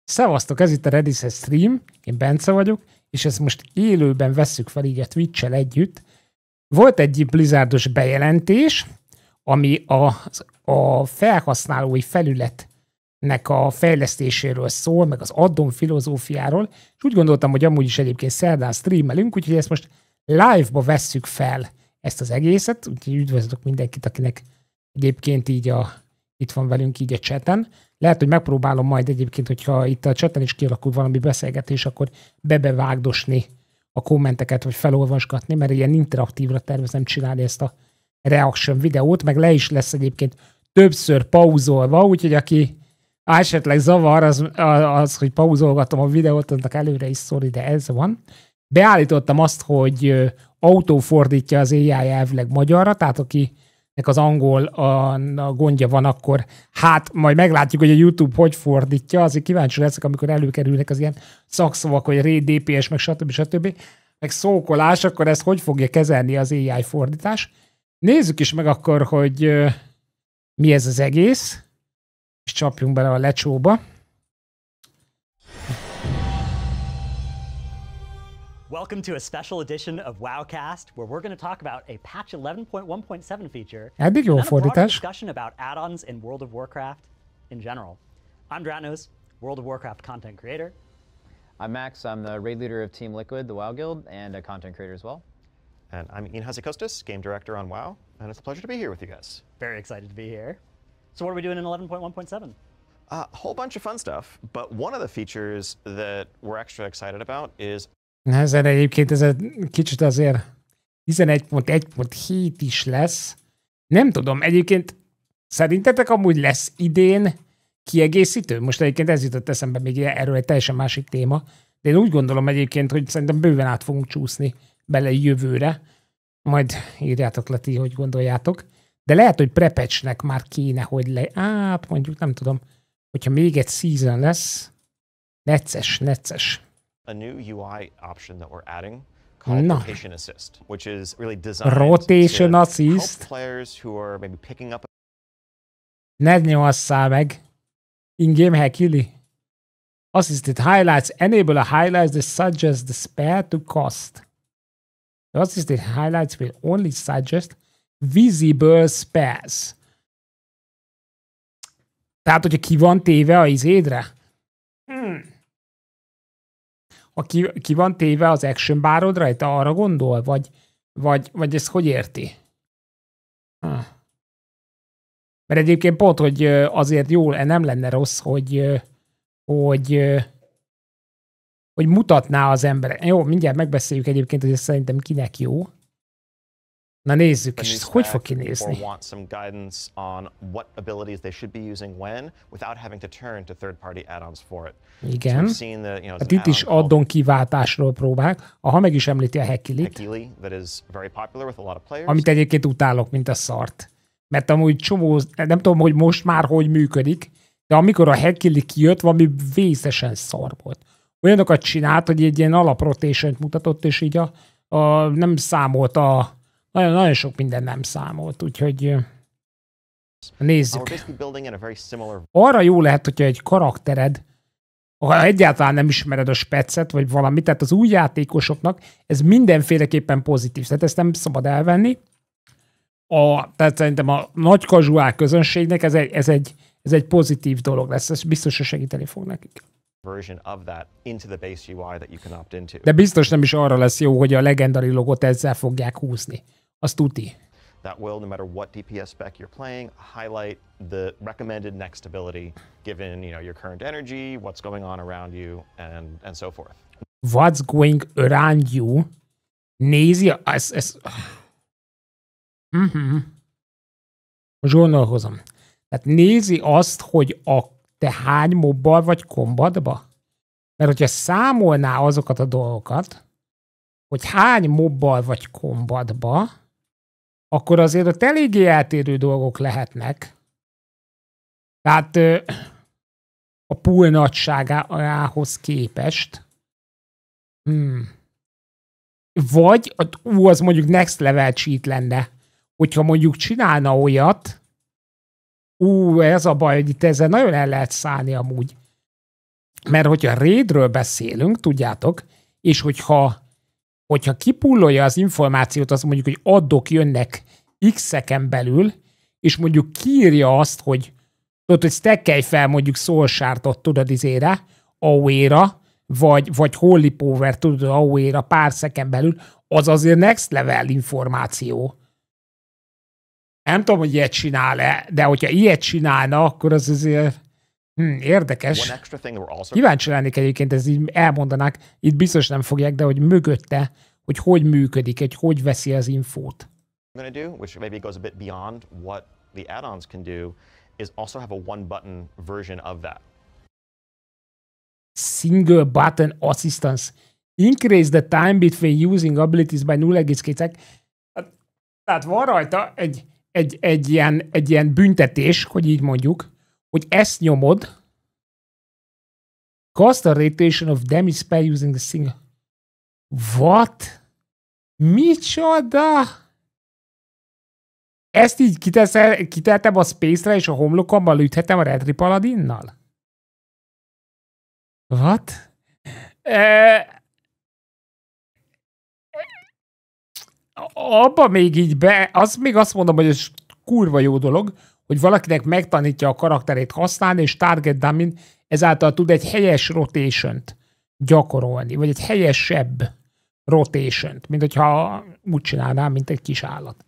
Szevasztok, ez itt a Redis Stream, én Bence vagyok, és ezt most élőben vesszük fel így a Twitch-el együtt. Volt egy Blizzardos bejelentés, ami a felhasználói felületnek a fejlesztéséről szól, meg az addon filozófiáról, és úgy gondoltam, hogy amúgy is egyébként szerdán streamelünk, úgyhogy ezt most live-ba vesszük fel ezt az egészet, úgyhogy üdvözlök mindenkit, akinek egyébként így itt van velünk így a chaten. Lehet, hogy megpróbálom majd egyébként, hogyha itt a chaten is kialakul valami beszélgetés, akkor bebevágdosni a kommenteket, vagy felolvasgatni, mert ilyen interaktívra tervezem csinálni ezt a reaction videót, meg le is lesz egyébként többször pauzolva, úgyhogy aki esetleg zavar, az hogy pauzolgatom a videót, annak előre is sorry, de ez van. Beállítottam azt, hogy autófordítja az AI elvileg magyarra, tehát akinek az angol a gondja van, akkor hát majd meglátjuk, hogy a YouTube hogy fordítja, azért kíváncsi leszek, amikor előkerülnek az ilyen szakszavak, hogy RAID, DPS, meg stb. Meg szókolás, akkor ezt hogy fogja kezelni az AI fordítás. Nézzük is meg akkor, hogy mi ez az egész, és csapjunk bele a lecsóba. Welcome to a special edition of WoWcast, where we're going to talk about a patch 11.1.7 feature Eddig jó and a broader fordítás. discussion about add-ons in World of Warcraft in general. I'm Dratnos, World of Warcraft content creator. I'm Max, I'm the raid leader of Team Liquid, the WoW Guild, and a content creator as well. And I'm Ian Hazikostas, game director on WoW, and it's a pleasure to be here with you guys. Very excited to be here. So what are we doing in 11.1.7? A whole bunch of fun stuff, but one of the features that we're extra excited about is... Ezen egyébként ez egy kicsit azért 11.1.7 is lesz. Nem tudom, egyébként szerintetek amúgy lesz idén kiegészítő? Most egyébként ez jutott eszembe még erről egy teljesen másik téma, de én úgy gondolom egyébként, hogy szerintem bőven át fogunk csúszni bele jövőre. Majd írjátok le ti, hogy gondoljátok. De lehet, hogy prepatchnek már kéne, hogy hát mondjuk nem tudom, hogyha még egy season lesz, necces. a new UI option that we're adding called Rotation Assist, which is really designed Rotation to Assist. help players who are maybe picking up. Ne nyomasszál meg. In-game hackili. Assisted highlights. Enable a highlights that suggest the spell to cost. The assisted highlights will only suggest visible spells. Tehát, hogyha ki van téve a izédre? Ha ki van téve az action barodra, rajta arra gondol? Vagy ezt hogy érti? Mert egyébként pont, hogy azért jó, nem lenne rossz, hogy mutatná az emberek. Jó, mindjárt megbeszéljük egyébként, hogy ez szerintem kinek jó. Na nézzük, és ez hogy fog kinézni? Igen. Hát itt is addon kiváltásról próbálják. Aha, meg is említi a Hackilit. Amit egyébként utálok, mint a szart. Mert amúgy csomó, nem tudom, hogy most már hogy működik, de amikor a Hackili kijött, valami vészesen szar volt. Olyanokat csinált, hogy egy ilyen alaprotation-t mutatott, és így nem számolt nagyon sok minden nem számolt, úgyhogy nézzük. Arra jó lehet, hogyha egy karaktered, ha egyáltalán nem ismered a specet, vagy valamit, tehát az új játékosoknak ez mindenféleképpen pozitív, tehát ezt nem szabad elvenni. Tehát szerintem a nagy casual közönségnek ez egy pozitív dolog lesz, ez biztos, hogy segíteni fog nekik. De biztos nem is arra lesz jó, hogy a legendary logot ezzel fogják húzni. Azt tuti. That will, no matter what DPS spec you're playing, highlight the recommended next ability given, your current energy, what's going on around you, and so forth. What's going around you? Nézi, ez... Most gondolkozom. Tehát nézi azt, hogy te hány mobbal vagy kombatba? Mert hogyha számolná azokat a dolgokat, hogy hány mobbal vagy kombatba, akkor azért ott eléggé eltérő dolgok lehetnek. Tehát a pool nagyságához képest. Vagy az mondjuk next level cheat lenne, hogyha mondjuk csinálna olyat, ez a baj, hogy itt ezzel nagyon el lehet szállni amúgy. Mert hogyha raidről beszélünk, tudjátok, és hogyha kipullolja az információt, az mondjuk, hogy addok jönnek x-eken belül, és mondjuk kiírja azt, hogy tudod, hogy stackelj fel mondjuk Soulshardot, tudod, izére, AOE-ra, vagy Holy Power, tudod, AOE-ra pár szeken belül, az azért next level információ. Nem tudom, hogy ilyet csinál-e, de hogyha ilyet csinálna, akkor az azért érdekes. Kíváncsi lennék egyébként, ez így elmondanák, itt biztos nem fogják, de hogy mögötte, hogy működik, hogy veszi az infót. Going to do, which maybe goes a bit beyond what the add-ons can do, is also have a one-button version of that. Single button assistance. Increase the time between using abilities by 0,2. Tehát van rajta egy ilyen büntetés, hogy így mondjuk, hogy ezt nyomod. Cost a rotation of damage spell using the single. What? Micsoda? Ezt így kiteltem a Space-re, és a homlokomban üthetem a Retri Paladinnal? What? Abba még így még azt mondom, hogy ez kurva jó dolog, hogy valakinek megtanítja a karakterét használni, és target dummy ezáltal tud egy helyes rotation-t gyakorolni, vagy egy helyesebb rotation-t, mint hogyha úgy csinálnám, mint egy kis állat.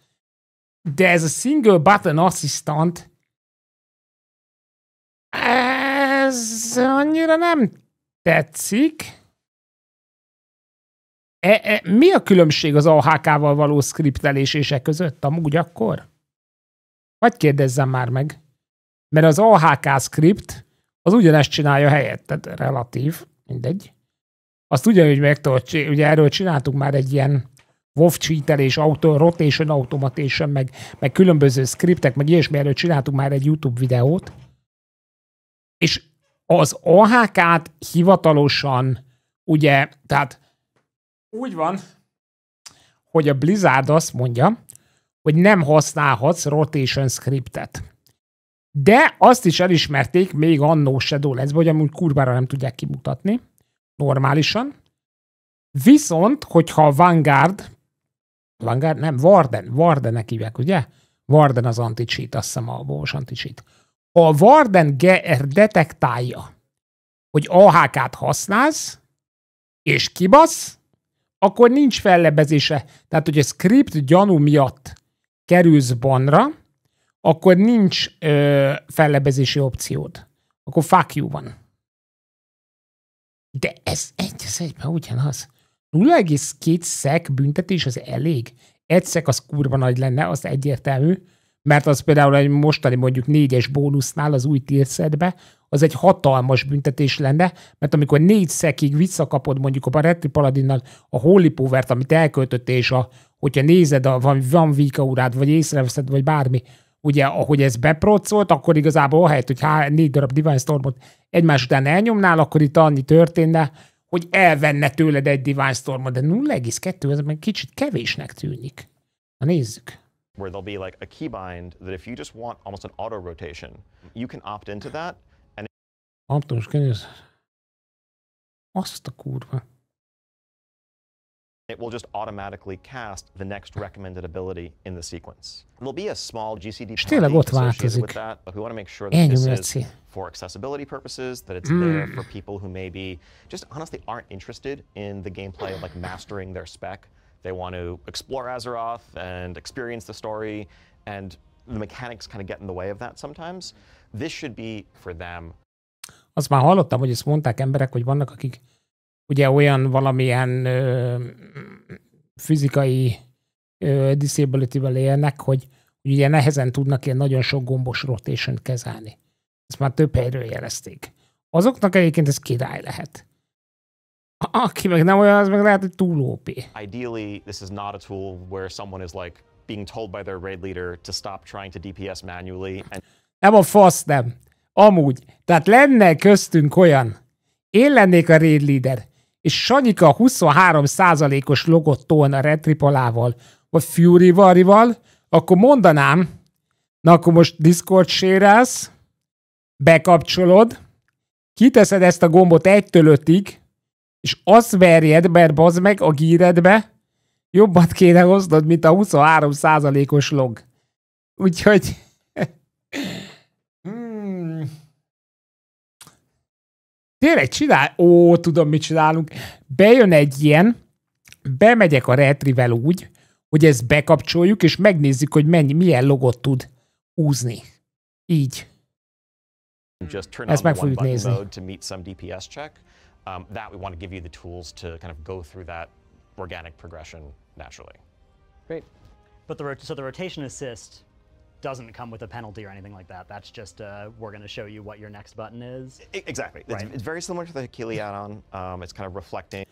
De ez a single button assistant, ez annyira nem tetszik. Mi a különbség az AHK-val való skriptelésések között amúgy akkor? Vagy kérdezzem már meg. Mert az AHK script az ugyanezt csinálja helyett, tehát relatív, mindegy. Azt ugyanúgy ugye erről csináltuk már egy ilyen WoW cheatelés, rotation automation, meg különböző scriptek, meg ilyesmi, erről csináltuk már egy YouTube videót. És az AHK-t hivatalosan, ugye, tehát úgy van, hogy a Blizzard azt mondja, hogy nem használhatsz rotation scriptet. De azt is elismerték még annó Shadowlands-ben, hogy amúgy kurvára nem tudják kimutatni, normálisan. Viszont, hogyha a Vanguard nem, Wardennek hívják, ugye? Warden az anti-cheat, azt hiszem a WoW-os anti-cheat. Ha a Warden detektálja, hogy AHK-t használsz, és kibasz, akkor nincs fellebezése. Tehát, hogy a script gyanú miatt kerülsz banra, akkor nincs fellebezési opciód. Akkor fuck you van. De ez egyben ugyanaz. 0,2 szek büntetés az elég. Egy szek az kurva nagy lenne, az egyértelmű, mert az például egy mostani mondjuk 4-es bónusznál az új tírszedbe, az egy hatalmas büntetés lenne, mert amikor 4 szekig visszakapod mondjuk a Retri Paladinnal a Holy Power-t, amit elköltöttél, és hogyha nézed, van Vika-urád, vagy észreveszed, vagy bármi, ugye, ahogy ez beprocolt, akkor igazából ahelyett, hogy 4 darab Divine Stormot egymás után elnyomnál, akkor itt annyi történne, hogy elvenne tőled egy Divine Stormot, de 0,2 ez meg kicsit kevésnek tűnik. Na nézzük. Where there'll be like a keybind that if you just want almost an auto rotation, you can opt into that. And Optimus könyv. Azt a kurva. It will just automatically cast the next recommended ability in the sequence. There'll be a small GCD penalty associated with that, but we want to make sure that this is for accessibility purposes, that it's there for people who maybe just honestly aren't interested in the gameplay of like mastering their spec. They want to explore Azeroth and experience the story, and the mechanics kind of get in the way of that sometimes. This should be for them. Azt már hallottam, hogy ezt mondták emberek, hogy vannak, akik ugye olyan valamilyen fizikai disability-vel élnek, hogy ugye nehezen tudnak ilyen nagyon sok gombos rotation-t kezelni. Ezt már több helyről jelezték. Azoknak egyébként ez király lehet. Aki meg nem olyan, az meg lehet, hogy túl OP. Ideally, this is not a tool where someone is like being told by their raid leader to stop trying to DPS manually. Nem a fasz, nem. Amúgy. Tehát lenne köztünk olyan, én lennék a raid leader, és Sanyika 23%-os logot tolna Red Tripolával, vagy Fury Varival, akkor mondanám, na akkor most Discord share-elsz, bekapcsolod, kiteszed ezt a gombot 1-től 5-ig, és azt verjed, mert bazd meg a gíredbe, jobbat kéne hoznod, mint a 23%-os log. Úgyhogy... Tényleg csinál... Ó, tudom, mit csinálunk. Bejön egy ilyen, bemegyek a retrivel úgy, hogy ezt bekapcsoljuk, és megnézzük, hogy milyen logot tud húzni. Így. Ezt meg fogjuk nézni. That we want to give you the tools to kind of go through that organic progression naturally. Great. But so the rotation assist doesn't come with a penalty or anything like that. That's just we're going to show you what your next button is. Exactly. Right. It's very similar to the Hakili add-on. It's kind of reflecting.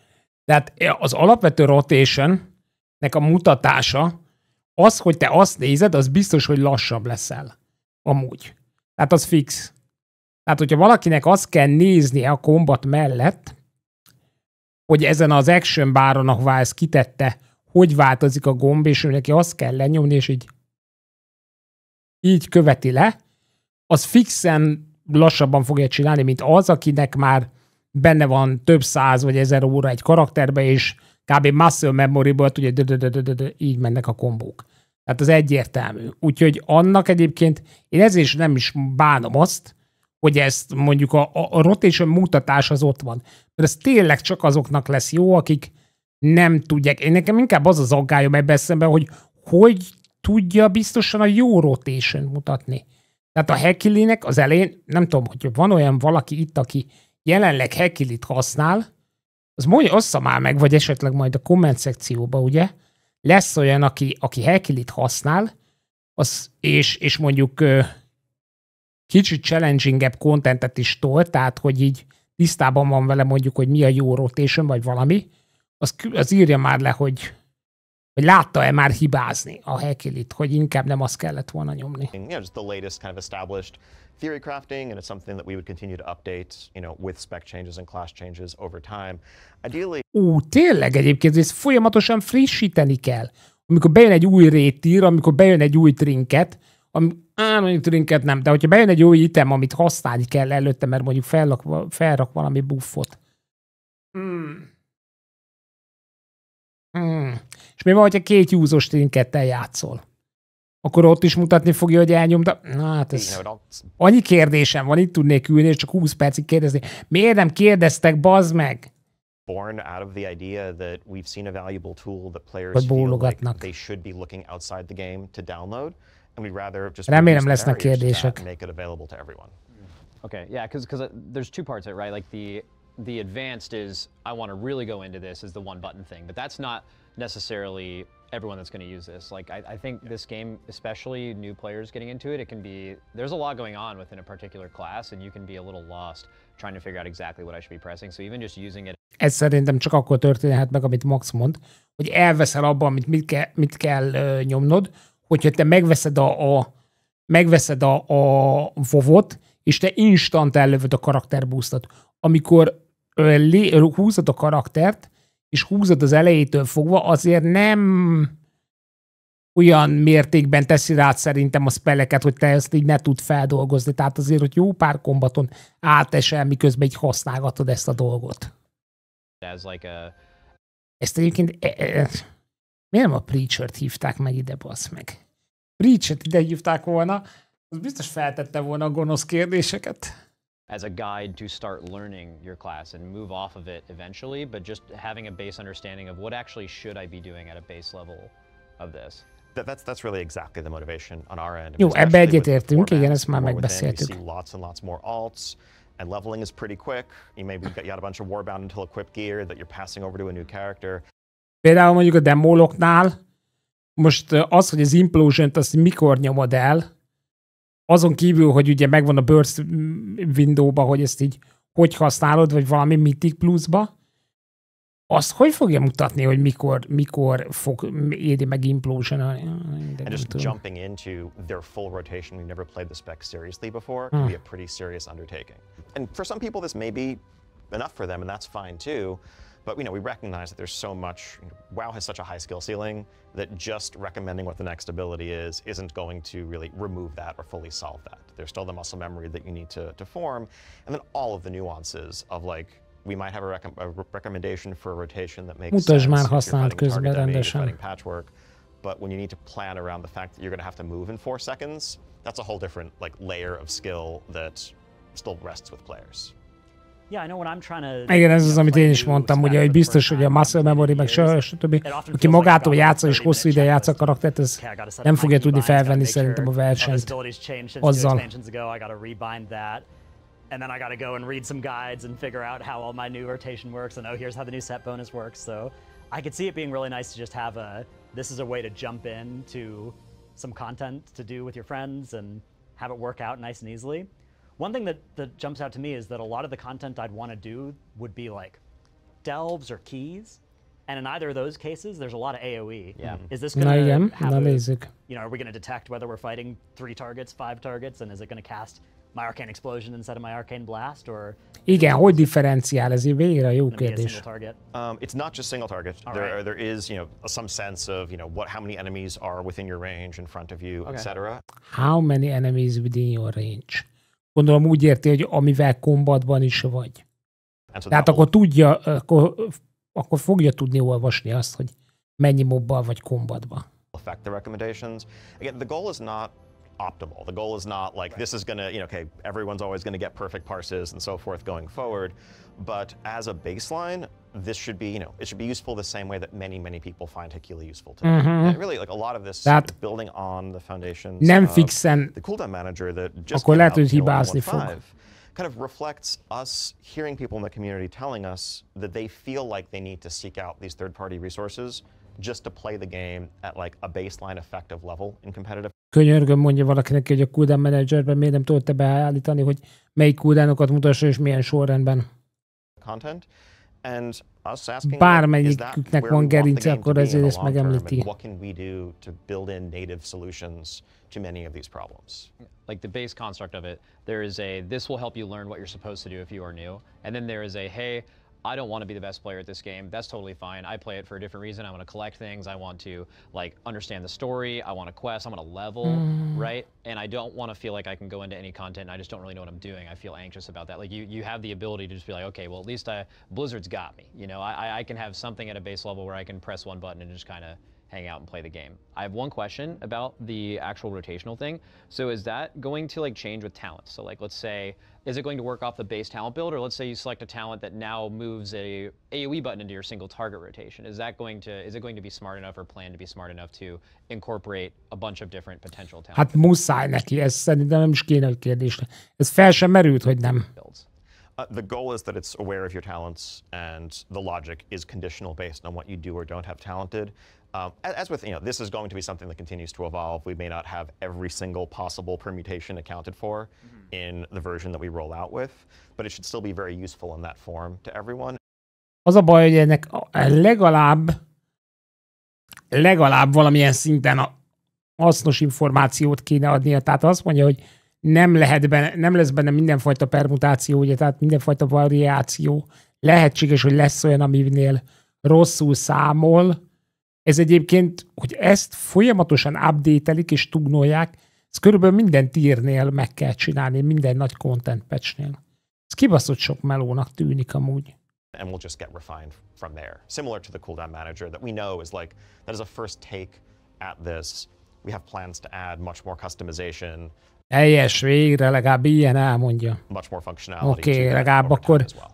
Tehát az alapvető rotation-nek a mutatása az, hogy te azt nézed, az biztos, hogy lassabb leszel. Amúgy. Tehát az fix. Tehát, hogyha valakinek azt kell néznie a combat mellett, hogy ezen az action baron, ahová ezt kitette, hogy változik a gomb, és ő neki azt kell lenyomni, és így követi le, az fixen lassabban fogja csinálni, mint az, akinek már benne van több 100 vagy 1000 óra egy karakterbe, és kb. Muscle memory-ból tudja, így mennek a kombók. Tehát az egyértelmű. Úgyhogy annak egyébként, én ezért is nem is bánom azt, hogy ezt mondjuk a rotation mutatás az ott van. Mert ez tényleg csak azoknak lesz jó, akik nem tudják. Én nekem inkább az az aggályom ebben szemben, hogy tudja biztosan a jó rotation mutatni. Tehát a Hakilinek az elején, nem tudom, hogy van olyan valaki itt, aki jelenleg Hakilit használ, az mondja, ossza már meg, vagy esetleg majd a komment szekcióban, ugye? Lesz olyan, aki Hakilit használ, és mondjuk kicsit challenging-ebb contentet is tol, tehát hogy így tisztában van vele mondjuk, hogy mi a jó rotation, vagy valami, az írja már le, hogy látta-e már hibázni a Hakilit, hogy inkább nem azt kellett volna nyomni. Just the latest kind of established theory crafting, and it's something that we would continue to update, with spec changes and class changes over time. Ideally... Tényleg egyébként ezt folyamatosan frissíteni kell. Amikor bejön egy új rétír, amikor bejön egy új trinket, mondjuk trinket nem, de hogyha bejön egy új item, amit használni kell előtte, mert mondjuk felrak valami buffot. És mi van, hogyha 2 use-os trinkettel játszol? Akkor ott is mutatni fogja, hogy elnyomta. Na hát ez... Annyi kérdésem van, itt tudnék ülni, és csak 20 percig kérdezni. Miért nem kérdeztek, bazd meg? Born out of the idea that we've seen a valuable tool that players feel like they should be looking outside the game to download. And we'd rather just remélem lesznek kérdések. Make it available to everyone. Okay, yeah, because there's 2 parts of it, right? Like the advanced is I want to really go into this as the one button thing, but that's not necessarily everyone that's going to use this. Like I think this game, especially new players getting into it, there's a lot going on within a particular class, and you can be a little lost trying to figure out exactly what I should be pressing. So even just using it. Ez szerintem csak akkor történhet meg, amit Max mond, hogy elveszel abban, amit mit kell nyomnod, hogyha te megveszed a WoW-ot, és te instant ellövöd a karakterboostot. Amikor húzod a karaktert, és húzod az elejétől fogva, azért nem olyan mértékben teszi rád szerintem a spelleket, hogy te ezt így ne tud feldolgozni. Tehát azért, hogy jó pár kombaton átesel, miközben így használgatod ezt a dolgot. Ezt egyébként miért nem a Preacher-t hívták meg ide, bassz meg? Preacher-t ide hívták volna, az biztos feltette volna a gonosz kérdéseket. As a guide to start learning your class and move off of it eventually, but just having a base understanding of what actually should I be doing at a base level of this. That's really exactly the motivation on our end. Jó, ebbe egyetértünk, igen, ezt már megbeszéltük. You see lots and lots more alts, and leveling is pretty quick. You got a bunch of warbound until equipped gear that you're passing over to a new character. Például mondjuk a demoloknál, most az, hogy az Implosion-t azt mikor nyomod el, azon kívül, hogy ugye megvan a burst window-ba, hogy ezt így hogy használod, vagy valami Mythic Plus-ba, azt hogy fogja mutatni, hogy mikor fog éri meg Implosion? And just jumping into their full rotation, we've never played the spec seriously before, can be a pretty serious undertaking. And for some people this may be enough for them, and that's fine too. But we recognize that there's so much, WoW has such a high skill ceiling that just recommending what the next ability is isn't going to really remove that or fully solve that. There's still the muscle memory that you need to form, and then all of the nuances of like, we might have a recommendation for a rotation that makes sense if you're fighting target enemy, fighting patchwork, but when you need to plan around the fact that you're going to have to move in 4 seconds, that's a whole different like layer of skill that still rests with players. Yeah, I know when I'm trying to. Igen, ez az, amit én is mondtam, ugye, hogy biztos, hogy a muscle memory, meg stb. Aki magától játsza és hosszú ide játsza a karaktert, ez nem fogja tudni felvenni szerintem a versenyt azzal. And then I got to go and read some guides and figure out how all my new rotation works, and oh, here's how the new set bonus works. So I could see it being really nice to just have this is a way to jump in to some content to do with your friends and have it work out nice and easily. One thing that jumps out to me is that a lot of the content I'd want to do would be like delves or keys. And in either of those cases, there's a lot of AoE. Yeah. Is this going to have are we going to detect whether we're fighting 3 targets, 5 targets, and is it going to cast my Arcane Explosion instead of my Arcane Blast, or... Igen, hogy differenciál ez végre? Jó kérdés. It's not just single target. There is, some sense of, how many enemies are within your range, in front of you, etc. How many enemies within your range? Gondolom úgy érti, hogy amivel kombatban is vagy. Tehát akkor tudja, akkor fogja tudni olvasni azt, hogy mennyi mobbal vagy kombatban. Affect the recommendations. Again, the goal is not optimal. The goal is not like this is going to, okay, everyone's always going to get perfect parses and so forth going forward. But as a baseline, this should be, it should be useful the same way that many, many people find Hikili useful today. And really, like a lot of this is building on the foundations of the cooldown manager that just came out in 1.5 kind of reflects us hearing people in the community telling us that they feel like they need to seek out these third-party resources just to play the game at like a baseline effective level in competitive. Könyörgöm, mondja valakinek, hogy a cooldown managerben miért nem tudta beállítani, hogy melyik cooldownokat mutassa és milyen sorrendben. Content. And us asking bármelyiküknek van gerince, akkor ezért ezt megemlíti. What can we do to build in native solutions to many of these problems? Like the base construct of it, there is this will help you learn what you're supposed to do if you are new. And then there is hey, I don't want to be the best player at this game. That's totally fine. I play it for a different reason. I want to collect things. I want to like understand the story. I want to quest. I want to level, right? And I don't want to feel like I can go into any content and I just don't really know what I'm doing. I feel anxious about that. Like you have the ability to just be like, okay, well at least Blizzard's got me. I can have something at a base level where I can press one button and just kind of hang out and play the game. I have one question about the actual rotational thing. So is that going to like change with talents? So like let's say, is it going to work off the base talent build, or let's say you select a talent that now moves a AoE button into your single target rotation? Is it going to be smart enough or planned to be smart enough to incorporate a bunch of different potential talents? Hát muszáj neki, ez szerintem nem is kéne, hogy kérdés. Ez fel sem merült, hogy nem. The goal is that it's aware of your talents, and the logic is conditional based on what you do or don't have talented. As with, this is going to be something that continues to evolve. We may not have every single possible permutation accounted for in the version that we roll out with, but it should still be very useful in that form to everyone. Az a baj, hogy ennek legalább valamilyen szinten hasznos információt kéne adnia. Tehát azt mondja, hogy nem lesz benne mindenfajta permutáció, ugye, tehát mindenfajta variáció. Lehetséges, hogy lesz olyan, aminél rosszul számol. Ez egyébként, hogy ezt folyamatosan update-elik és tugnolják, ez körülbelül minden tírnél meg kell csinálni, minden nagy content patchnél. Ez kibaszott sok melónak tűnik amúgy. And we'll just get refined from there. Similar to the cooldown manager that we know is like, that is a first take at this. We have plans to add much more customization. Helyes, végre legalább ilyen elmondja. Oké, legalább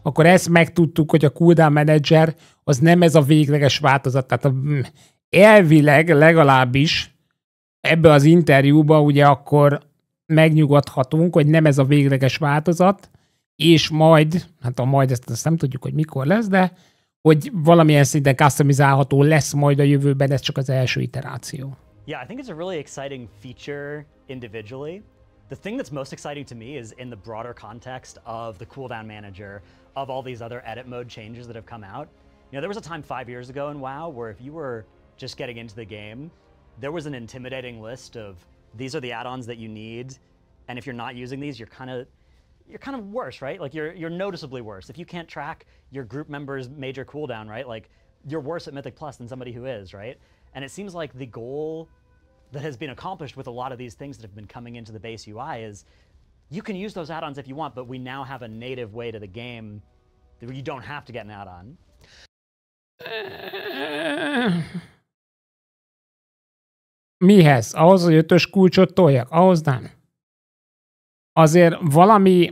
akkor ezt megtudtuk, hogy a cooldown manager az nem ez a végleges változat. Tehát elvileg legalábbis ebbe az interjúba ugye akkor megnyugodhatunk, hogy nem ez a végleges változat, és majd, majd ezt nem tudjuk, hogy mikor lesz, de hogy valamilyen szinten customizálható lesz majd a jövőben, ez csak az első iteráció. Yeah, I think it's a really exciting feature individually. The thing that's most exciting to me is in the broader context of the cooldown manager, of all these other edit mode changes that have come out. There was a time 5 years ago in WoW where if you were just getting into the game, there was an intimidating list of these are the add-ons that you need, and if you're not using these, you're kind of you're kind of worse, right? Like you're noticeably worse. If you can't track your group member's major cooldown, right? Like you're worse at Mythic Plus than somebody who is, right? And it seems like the goal that has been accomplished with a lot of these things that have been coming into the base UI is you can use those add-ons if you want, but we now have a native way to the game that you don't have to get an add-on. Mihez? Ahhoz, hogy 5-ös kulcsot toljak? Ahhoz nem. Azért valami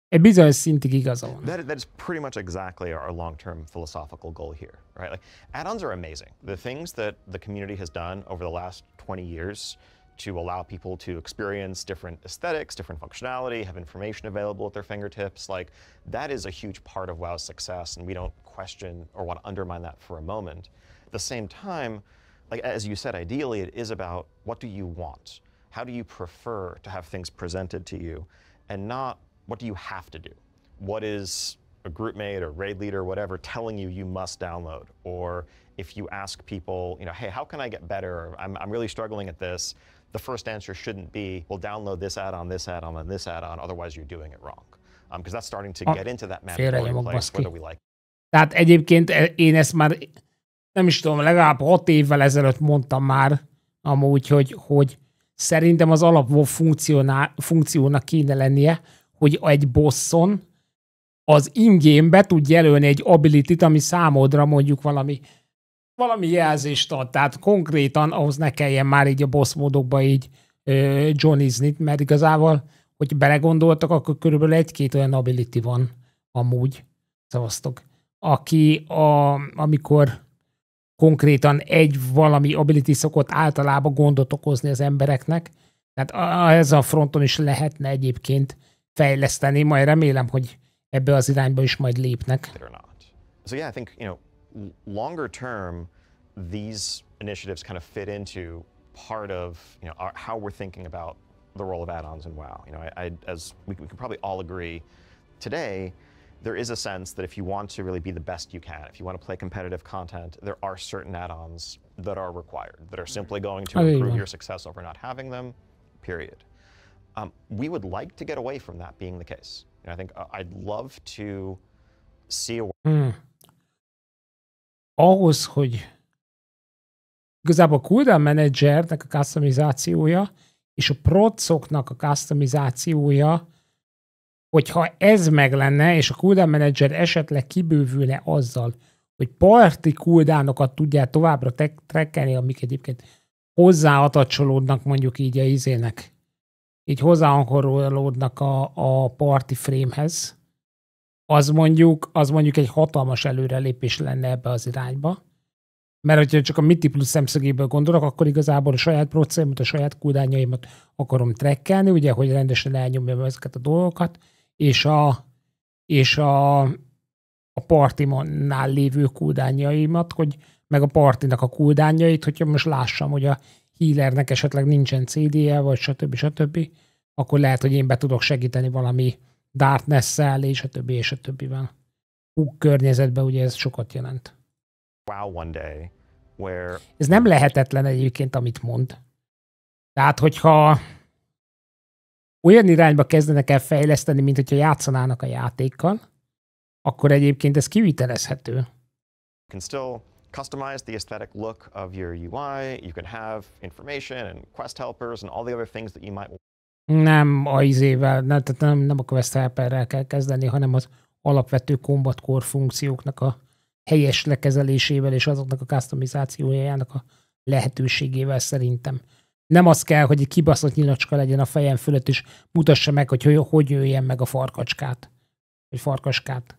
egy bizonyos szintig igaza van. That is pretty much exactly our long-term philosophical goal here, right? Like, add-ons are amazing. The things that the community has done over the last 20 years to allow people to experience different aesthetics, different functionality, have information available at their fingertips, like, that is a huge part of WoW's success, and we don't question or want to undermine that for a moment. At the same time, like, as you said, ideally, it is about what do you want? How do you prefer to have things presented to you, and not what do you have to do? What is a group mate or raid leader or whatever telling you you must download? Or if you ask people, you know, hey, how can I get better? I'm really struggling at this. The first answer shouldn't be, well, download this add-on, this add-on, and this add-on, otherwise you're doing it wrong. Because that's starting to get into that mandatory place, whether we like. Tehát egyébként én ezt már nem is tudom, legalább 6 évvel ezelőtt mondtam már amúgy, hogy szerintem az alapvó funkciónak kéne lennie, hogy egy bosson az in-game-be tud jelölni egy ability-t, ami számodra mondjuk valami jelzést ad. Tehát konkrétan ahhoz ne kelljen már így a boss módokba így johnizni, mert igazából, hogy belegondoltak, akkor körülbelül 1-2 olyan ability van amúgy. Szavaztok. Amikor konkrétan egy valami ability szokott általában gondot okozni az embereknek. Tehát ezen a fronton is lehetne egyébként fejleszteni, majd remélem, hogy ebbe az irányba is majd lépnek. So yeah, I think, you know, longer term, these initiatives kind of fit into part of, you know, how we're thinking about the role of add-ons in WoW. You know, as we can probably all agree today, there is a sense that if you want to really be the best you can, if you want to play competitive content, there are certain add-ons that are required, that are simply going to improve your success over not having them, period. We would like to get away from that being the case. And I think I'd love to see a... Ahhoz, hogy igazából a cooldown managernek a customizációja és a procoknak a customizációja, hogyha ez meg lenne, és a cooldown manager esetleg kibővülne azzal, hogy party cooldownokat tudják továbbra trackelni, amik egyébként hozzáatacsolódnak mondjuk így a izének, így hozzáankorolódnak a party framehez, az mondjuk egy hatalmas előrelépés lenne ebbe az irányba. Mert hogyha csak a Mythic Plus szemszögéből gondolok, akkor igazából a saját procémat, a saját cooldownjaimat akarom trackelni, ugye, hogy rendesen elnyomjam ezeket a dolgokat, és a partymonnál lévő cooldownjaimat, hogy meg a partinak a cooldownjait, hogyha most lássam, hogy a healernek esetleg nincsen CD-je, vagy stb. Akkor lehet, hogy én be tudok segíteni valami darkness-szel, és a többivel. Húg környezetben ugye ez sokat jelent. Wow, one day, where... Ez nem lehetetlen egyébként, amit mond. Tehát, hogyha olyan irányba kezdenek el fejleszteni, mint hogyha játszanának a játékkal, akkor egyébként ez kivitelezhető. You can still customize the aesthetic look of your UI, you can have information and quest helpers and all the other things that you might... Nem a izével, nem a quest helperrel kell kezdeni, hanem az alapvető combat core funkcióknak a helyes lekezelésével és azoknak a customizációjának a lehetőségével szerintem. Nem az kell, hogy egy kibaszott nyilacska legyen a fejem fölött, és mutassa meg, hogy jöjjen meg a farkacskát. Vagy farkaskát.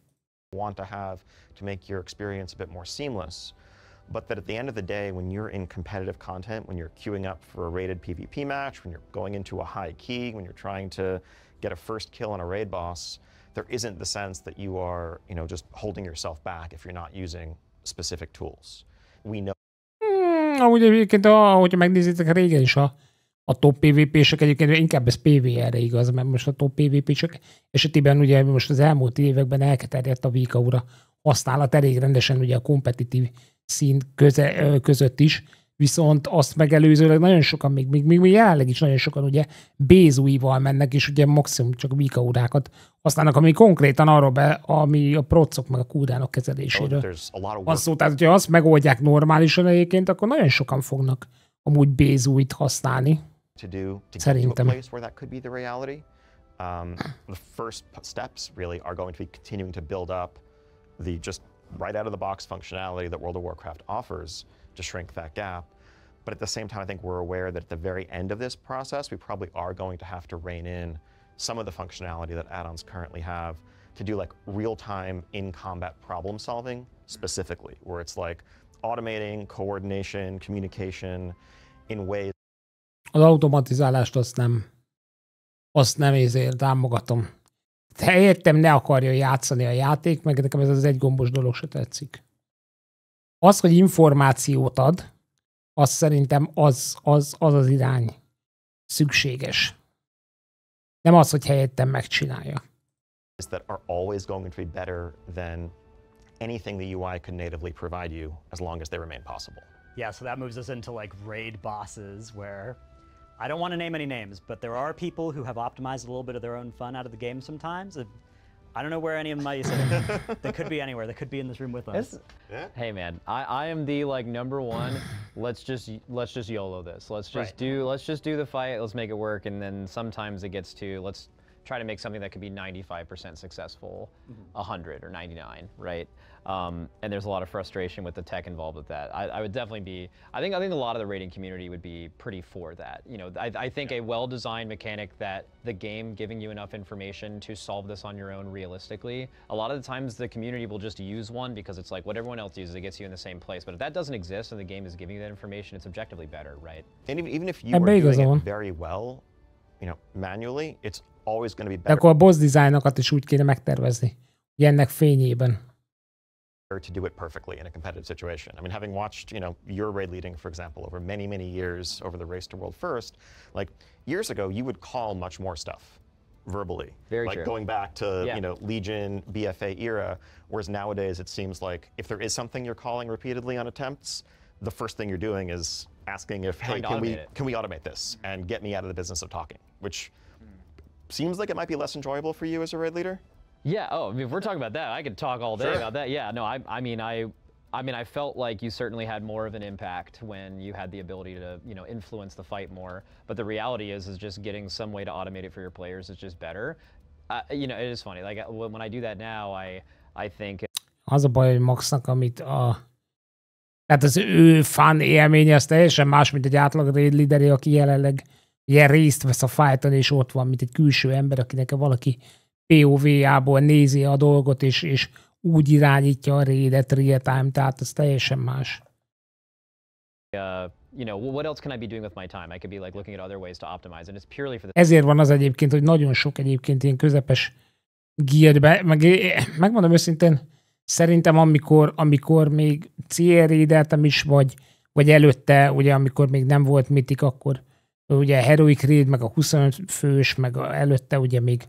Want to have to make your experience a bit more seamless, but that at the end of the day, when you're in competitive content, when you're queuing up for a rated PvP match, when you're going into a high key, when you're trying to get a first kill on a raid boss, there isn't the sense that you are, you know, just holding yourself back if you're not using specific tools. We know. Ahogy egyébként, ahogy megnézitek régen is a top PvP-sek, egyébként inkább ez PvE-re igaz, mert most a top PvP-sek esetében ugye most az elmúlt években elketerjedt a VKU-ra használat elég rendesen ugye a kompetitív szín között is, viszont azt megelőzőleg nagyon sokan, még jelenleg is nagyon sokan ugye bézúival mennek, és ugye maximum csak Wika órákat használnak, ami konkrétan arról ami a procok meg a kúdának kezeléséről van szó. Tehát, hogyha azt megoldják normálisan egyébként, akkor nagyon sokan fognak amúgy bézúit használni. Szerintem. The first steps really are going to be continuing to build up the just right out of the box functionality that World of Warcraft offers to shrink that gap. But at the same time, I think we're aware that at the very end of this process, we probably are going to have to rein in some of the functionality that add-ons currently have to do like real-time in-combat problem solving specifically, where it's like automating, coordination, communication in ways. Az automatizálást azt nem ezért támogatom. Helyettem ne akarja játszani a játék, meg nekem ez az egygombos dolog se tetszik. Az, hogy információt ad, az szerintem az irány szükséges. Nem az, hogy helyettem megcsinálja. That are always going to be better than anything the UI could natively provide you as long as they remain possible. Yeah, so that moves us into like raid bosses where I don't want to name any names, but there are people who have optimized a little bit of their own fun out of the game sometimes. I don't know where any of them might be sitting. They could be anywhere. They could be in this room with us. Yeah. Hey man, I am the like number one. Let's just YOLO this. Let's just do the fight. Let's make it work. And then sometimes it gets to let's try to make something that could be 95% successful, 100 or 99, right? And there's a lot of frustration with the tech involved with that. I would definitely be. I think a lot of the raiding community would be pretty for that. You know, I think a well-designed mechanic that the game giving you enough information to solve this on your own realistically. A lot of the times the community will just use one because it's like what everyone else uses, it gets you in the same place. But if that doesn't exist and the game is giving you that information, it's objectively better, right? And even if you are doing it very well, you know, manually, it's always going to be better. Akkor a boss designokat is úgy kéne megtervezni, hogy ennek fényében. To do it perfectly in a competitive situation. I mean, having watched, you know, your raid leading, for example, over many years over the race to world first, like years ago, you would call much more stuff verbally. Very like true. Going back to, you know, Legion, BFA era, whereas nowadays it seems like if there is something you're calling repeatedly on attempts, the first thing you're doing is asking if, hey, can we automate this and get me out of the business of talking, which seems like it might be less enjoyable for you as a raid leader. Yeah. Oh, I mean, if we're talking about that, I could talk all day about that. Yeah. No. I mean, I felt like you certainly had more of an impact when you had the ability to, you know, influence the fight more. But the reality is just getting some way to automate it for your players is just better. You know, it is funny. Like when I do that now, I think. Az a baj, hogy Maxnak, amit tehát az ő fan élménye, az teljesen más, mint egy átlag raid leaderé, aki jelenleg ilyen részt vesz a fighton, és ott van, mint egy külső ember, akinek valaki POV-jából nézi a dolgot, és úgy irányítja a raidet real time, tehát ez teljesen más. You know, what else can I be doing with my time? I could be like looking at other ways to optimize, and it's purely for the. Ezért van az egyébként, hogy nagyon sok egyébként ilyen közepes guildbe, megmondom őszintén, szerintem amikor még CR raideltem is, vagy előtte, ugye amikor még nem volt mitik, akkor ugye Heroic Raid, meg a 25 fős, meg előtte ugye még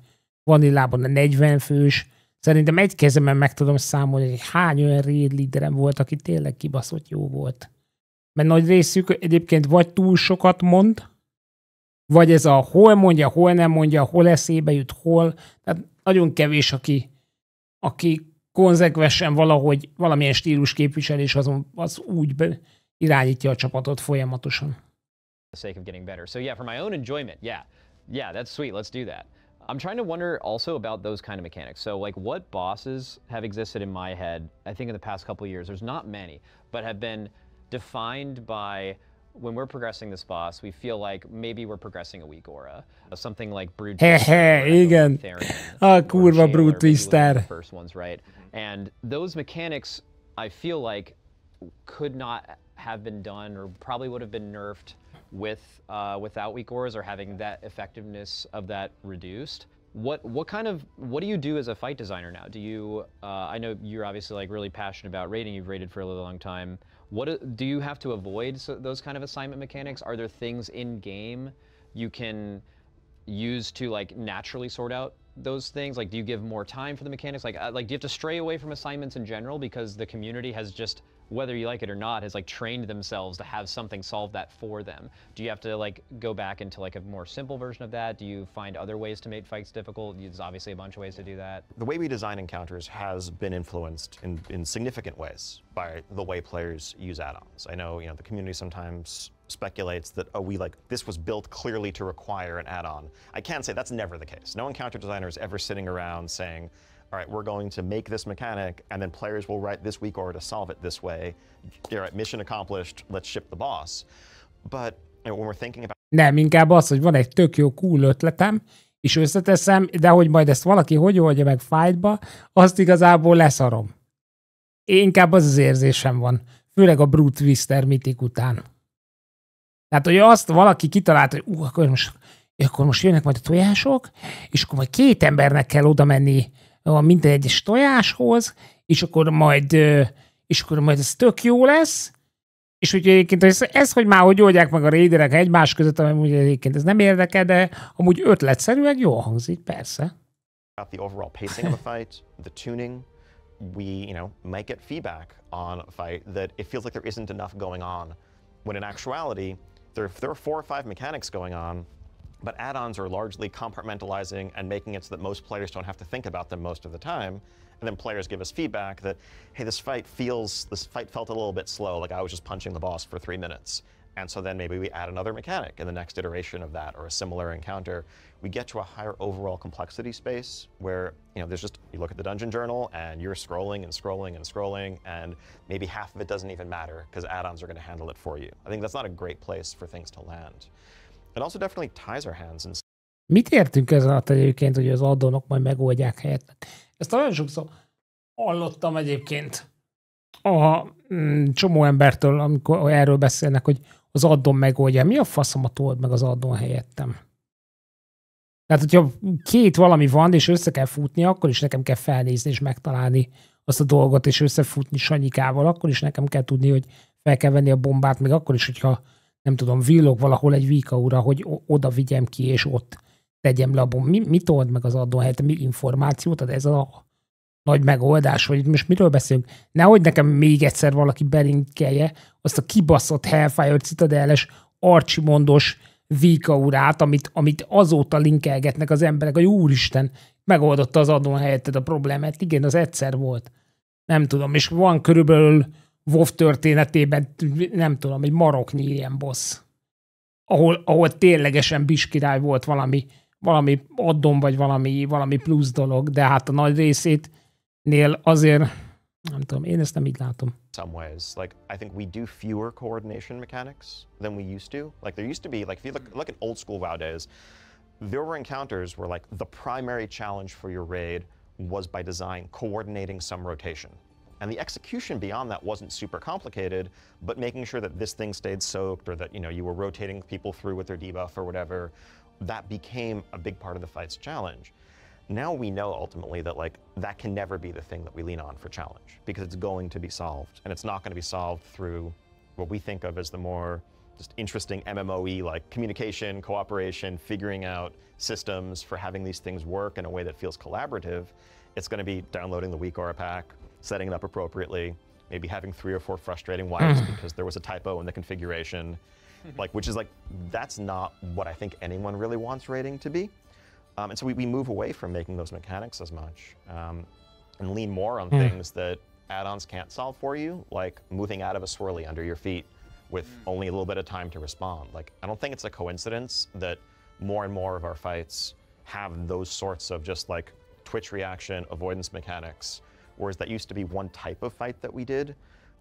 Vanillában a 40 fős. Szerintem egy kezemen meg tudom számolni, hogy hány olyan raid leaderem volt, aki tényleg kibaszott jó volt. Mert nagy részük egyébként vagy túl sokat mond, vagy ez a hol mondja, hol nem mondja, hol eszébe jut, hol. Tehát nagyon kevés, aki konzekvensen valahogy valamilyen stílus képviselés az úgy irányítja a csapatot folyamatosan. Sake of getting better. So yeah, for my own enjoyment, yeah, that's sweet. Let's do that. I'm trying to wonder also about those kind of mechanics. So like what bosses have existed in my head, I think in the past couple of years, there's not many, but have been defined by when we're progressing this boss, we feel like maybe we're progressing a weak aura. Something like Brood Twister. Igen. Kurva Brood Twister. First ones, right? And those mechanics, I feel like, could not have been done or probably would have been nerfed without weak auras or having that effectiveness of that reduced. What do you do as a fight designer now? Do you I know you're obviously like really passionate about raiding. You've raided for a really long time. Do you have to avoid those kind of assignment mechanics? Are there things in game you can use to like naturally sort out those things? Like, do you give more time for the mechanics? Like do you have to stray away from assignments in general because the community has just, whether you like it or not, has like trained themselves to have something solve that for them? Do you have to like go back into like a more simple version of that? Do you find other ways to make fights difficult? There's obviously a bunch of ways to do that. The way we design encounters has been influenced in significant ways by the way players use add-ons. I know, the community sometimes speculates that, this was built clearly to require an add-on. I can say that's never the case. No encounter designer is ever sitting around saying, all right, we're going to make this mechanic, and then players will write this weak order to solve it this way. All right, mission accomplished, let's ship the boss. But when we're thinking about... Nem, inkább az, hogy van egy tök jó cool ötletem, és összeteszem, de hogy majd ezt valaki hogy oldja meg fightba, azt igazából leszarom. Inkább az érzésem van. Főleg a Brute Twister Mythic után. Tehát, hogy azt valaki kitalált, hogy akkor most jönnek majd a tojások, és akkor majd 2 embernek kell oda menni minden egyes tojáshoz, és akkor majd ez tök jó lesz, és úgy egyébként ez, hogy már hogy oldják meg a raiderek egymás között, amúgy egyébként ez nem érdekel, de amúgy ötletszerűleg jól hangzik, persze. The overall pacing of a fight, the tuning, we, might get feedback on a fight that it feels like there isn't enough going on, when in actuality, there are 4 or 5 mechanics going on, but add-ons are largely compartmentalizing and making it so that most players don't have to think about them most of the time. And then players give us feedback that, hey, this fight felt a little bit slow, like I was just punching the boss for 3 minutes. And so then maybe we add another mechanic in the next iteration of that, or a similar encounter. We get to a higher overall complexity space where, there's just, you look at the dungeon journal and you're scrolling and scrolling and scrolling, and maybe half of it doesn't even matter because add-ons are going to handle it for you. I think that's not a great place for things to land. It also definitely ties our hands in... Mit értünk ez alatt egyébként, hogy az addonok majd megoldják helyett? Ezt nagyon sokszor hallottam egyébként a csomó embertől, amikor erről beszélnek, hogy az addon megoldja. Mi a faszomat old meg az addon helyettem? Tehát, hogyha 2 valami van, és össze kell futni, akkor is nekem kell felnézni és megtalálni azt a dolgot, és összefutni Sanyikával, akkor is nekem kell tudni, hogy fel kell venni a bombát, még akkor is, hogyha nem tudom, villog valahol egy víkaura, hogy oda vigyem ki, és ott tegyem le a bombát. Mit old meg az addon helyett? Mi információt ad? Ez a nagy megoldás, vagy most miről beszélünk? Nehogy nekem még egyszer valaki belinkelje azt a kibaszott Hellfire Citadel-es archimondos víkaurát, amit azóta linkelgetnek az emberek, hogy úristen, megoldotta az addon helyetted a problémát. Igen, az egyszer volt. Nem tudom, és van körülbelül WoW történetében, nem tudom, egy maroknyi ilyen boss, ahol ténylegesen biskirály volt valami addon, vagy valami plusz dolog, de hát a nagy részétnél azért, nem tudom, én ezt nem így látom. Some ways, like I think we do fewer coordination mechanics than we used to. Like there used to be, like if you look at old school WoW days, there were encounters where like the primary challenge for your raid was by design coordinating some rotation. And the execution beyond that wasn't super complicated, but making sure that this thing stayed soaked, or that you were rotating people through with their debuff or whatever, that became a big part of the fight's challenge. Now we know ultimately that that can never be the thing that we lean on for challenge, because it's going to be solved, and it's not going to be solved through what we think of as the more just interesting MMOE like communication, cooperation, figuring out systems for having these things work in a way that feels collaborative. It's going to be downloading the weak aura pack, setting it up appropriately, maybe having 3 or 4 frustrating wipes because there was a typo in the configuration, which is that's not what I think anyone really wants raiding to be. And so we move away from making those mechanics as much and lean more on things that add-ons can't solve for you, like moving out of a swirly under your feet with only a little bit of time to respond. I don't think it's a coincidence that more and more of our fights have those sorts of just twitch reaction, avoidance mechanics, whereas that used to be one type of fight that we did.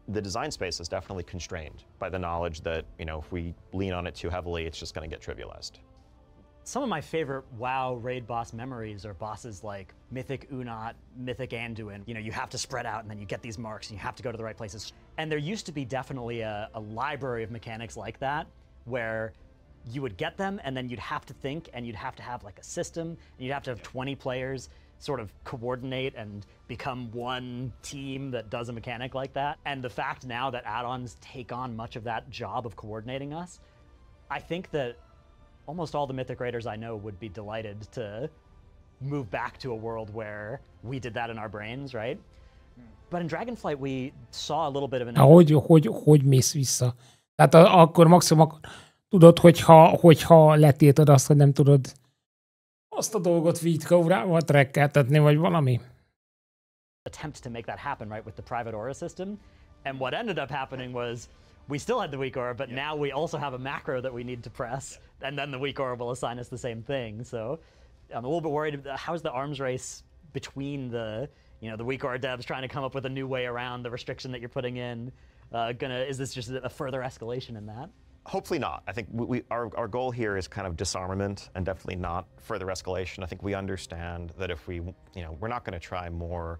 The design space is definitely constrained by the knowledge that, if we lean on it too heavily, it's just going to get trivialized. Some of my favorite WoW raid boss memories are bosses like Mythic Unat, Mythic Anduin. You have to spread out and then you get these marks and you have to go to the right places. And there used to be definitely a library of mechanics like that where you would get them and then you'd have to think and you'd have to have a system and you'd have to have 20 players sort of coordinate and become one team that does a mechanic like that. And the fact now that add-ons take on much of that job of coordinating us, I think that almost all the Mythic Raiders I know would be delighted to move back to a world where we did that in our brains, right? But in Dragonflight we saw a little bit of an... Hogy mész vissza? Tehát akkor maximum tudod, hogyha letiltod azt, hogy nem tudod azt a dolgot vítkórával trekkeltetni, vagy valami. Attempt to make that happen, right, with the private aura system. And what ended up happening was we still had the weak aura, but now we also have a macro that we need to press, and then the weak aura will assign us the same thing. So I'm a little bit worried about how's the arms race between the, you know, the weak aura devs trying to come up with a new way around the restriction that you're putting in. Is this just a further escalation in that? Hopefully not. I think our goal here is kind of disarmament and definitely not further escalation. I think we understand that if we, you know, we're not going to try more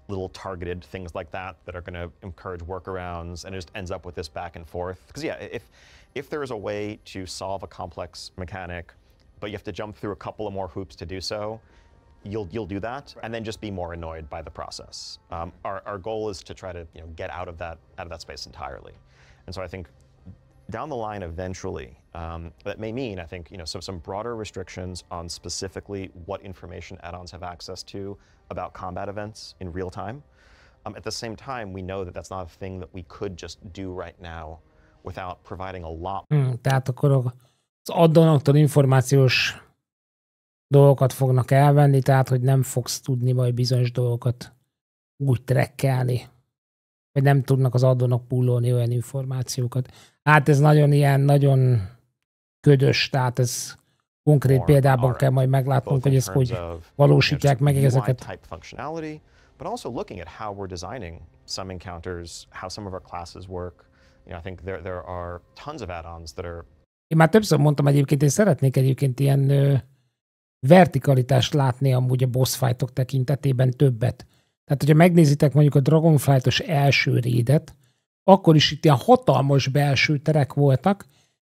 little targeted things like that are going to encourage workarounds, and it just ends up with this back and forth. Because yeah, if there is a way to solve a complex mechanic, but you have to jump through a couple of more hoops to do so, you'll do that, and then just be more annoyed by the process. Our goal is to try to, you know, get out of that space entirely. And so I think down the line eventually, that may mean, I think, you know, some broader restrictions on specifically what information add-ons have access to about combat events in real time. At the same time, we know that that's not a thing that we could just do right now without providing a lot. Tehát akkor az addonoktól információs dolgokat fognak elvenni, tehát hogy nem fogsz tudni majd bizonyos dolgokat úgy trekkelni, vagy nem tudnak az addonok pullolni olyan információkat. Hát ez nagyon ilyen, nagyon ködös, tehát ez konkrét példában kell majd meglátnunk, hogy ezt hogy valósítják meg ezeket. But also looking at how we're designing some encounters, how some of our classes work. You know, I think there are tons of add-ons that are... Én már többször mondtam egyébként, én szeretnék egyébként ilyen vertikalitást látni amúgy a boss fightok tekintetében többet. Tehát, hogyha megnézitek mondjuk a Dragonflight-os első raidet, akkor is itt ilyen hatalmas belső terek voltak,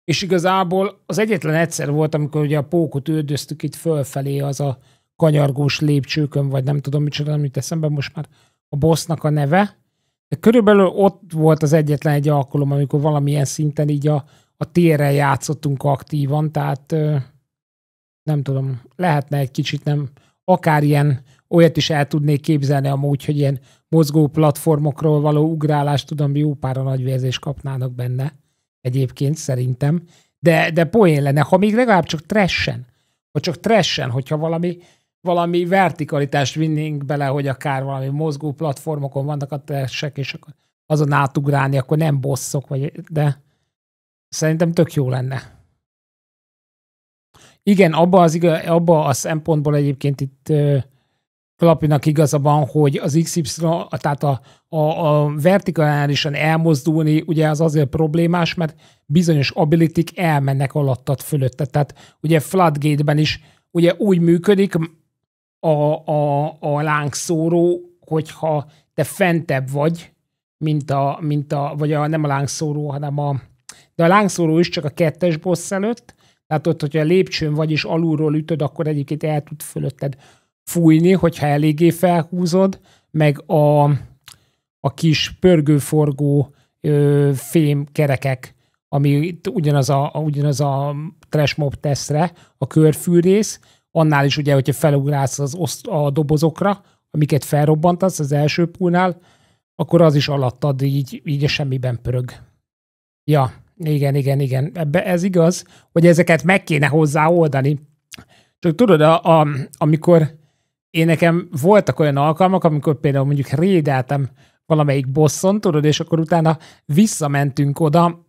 és igazából az egyetlen egyszer volt, amikor ugye a pókot üldöztük itt fölfelé az a kanyargós lépcsőkön, vagy nem tudom micsoda, nem jut eszembe most már a bossnak a neve. De körülbelül ott volt az egyetlen egy alkalom, amikor valamilyen szinten így a térrel játszottunk aktívan, tehát nem tudom, lehetne egy kicsit nem, akár ilyen, olyat is el tudnék képzelni amúgy, hogy ilyen mozgó platformokról való ugrálást, tudom, jó pára nagyvérzést kapnának benne egyébként szerintem, de poén lenne, ha még legalább csak trash-en, vagy csak trash-en, hogyha valami vertikalitást vinnénk bele, hogy akár valami mozgó platformokon vannak a trashek, és akkor azon átugrálni, akkor nem bosszok, de szerintem tök jó lenne. Igen, abba a szempontból egyébként itt Klapinak igaza van, hogy az XY, tehát a vertikálisan elmozdulni, ugye az azért problémás, mert bizonyos abilitik elmennek alattad fölötted. Tehát ugye Floodgate-ben is ugye úgy működik a lángszóró, hogyha te fentebb vagy, nem a lángszóró, hanem de a lángszóró is csak a 2-es boss előtt, tehát ott, hogyha a lépcsőn vagy és alulról ütöd, akkor egyébként el tud fölötted fújni, hogyha eléggé felhúzod, meg a kis pörgőforgó fémkerekek, ami ugyanaz a trash mob tesztre, a körfűrész, annál is ugye, hogyha felugrálsz a dobozokra, amiket felrobbantasz az első poolnál, akkor az is alattad így a semmiben pörög. Ja, igen. Ez igaz, hogy ezeket meg kéne hozzá oldani. Csak tudod, amikor én nekem voltak olyan alkalmak, amikor például mondjuk raideltem valamelyik bosson, tudod, és akkor utána visszamentünk oda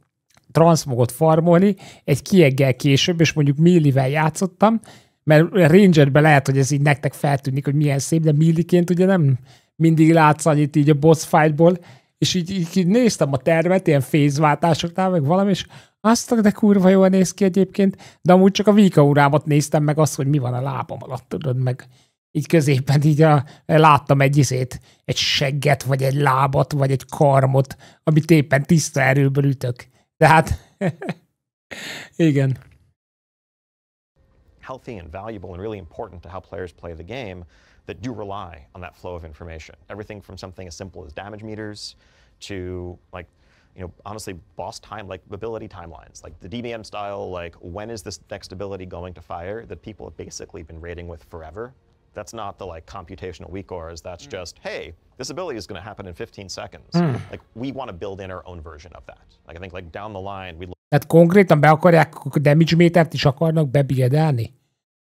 transmogot farmolni, egy kieggel később, és mondjuk millivel játszottam, mert rangerben lehet, hogy ez így nektek feltűnik, hogy milyen szép, de milliként ugye nem mindig látsz annyit így a boss fightból, és így néztem a tervet, ilyen fézváltásoknál, meg valami, és azt, de kurva jól néz ki egyébként, de amúgy csak a víkaurámat néztem meg azt, hogy mi van a lábam alatt, tudod, meg így középen így láttam egy segget, vagy egy lábat, vagy egy karmot, amit éppen tiszta erőből ütök. Tehát, igen. Healthy and valuable and really important to how players play the game that do rely on that flow of information. Everything from something as simple as damage meters to, like, you know, honestly, boss time, like ability timelines, like the DBM style, like when is this next ability going to fire that people have basically been raiding with forever. That's not the like computational weakors. That's just, hey, this ability is going to happen in 15 seconds. Like we want to build in our own version of that. Like I think like down the line we. Tehát konkrétan be akarják, damage métert is akarnak bebildelni?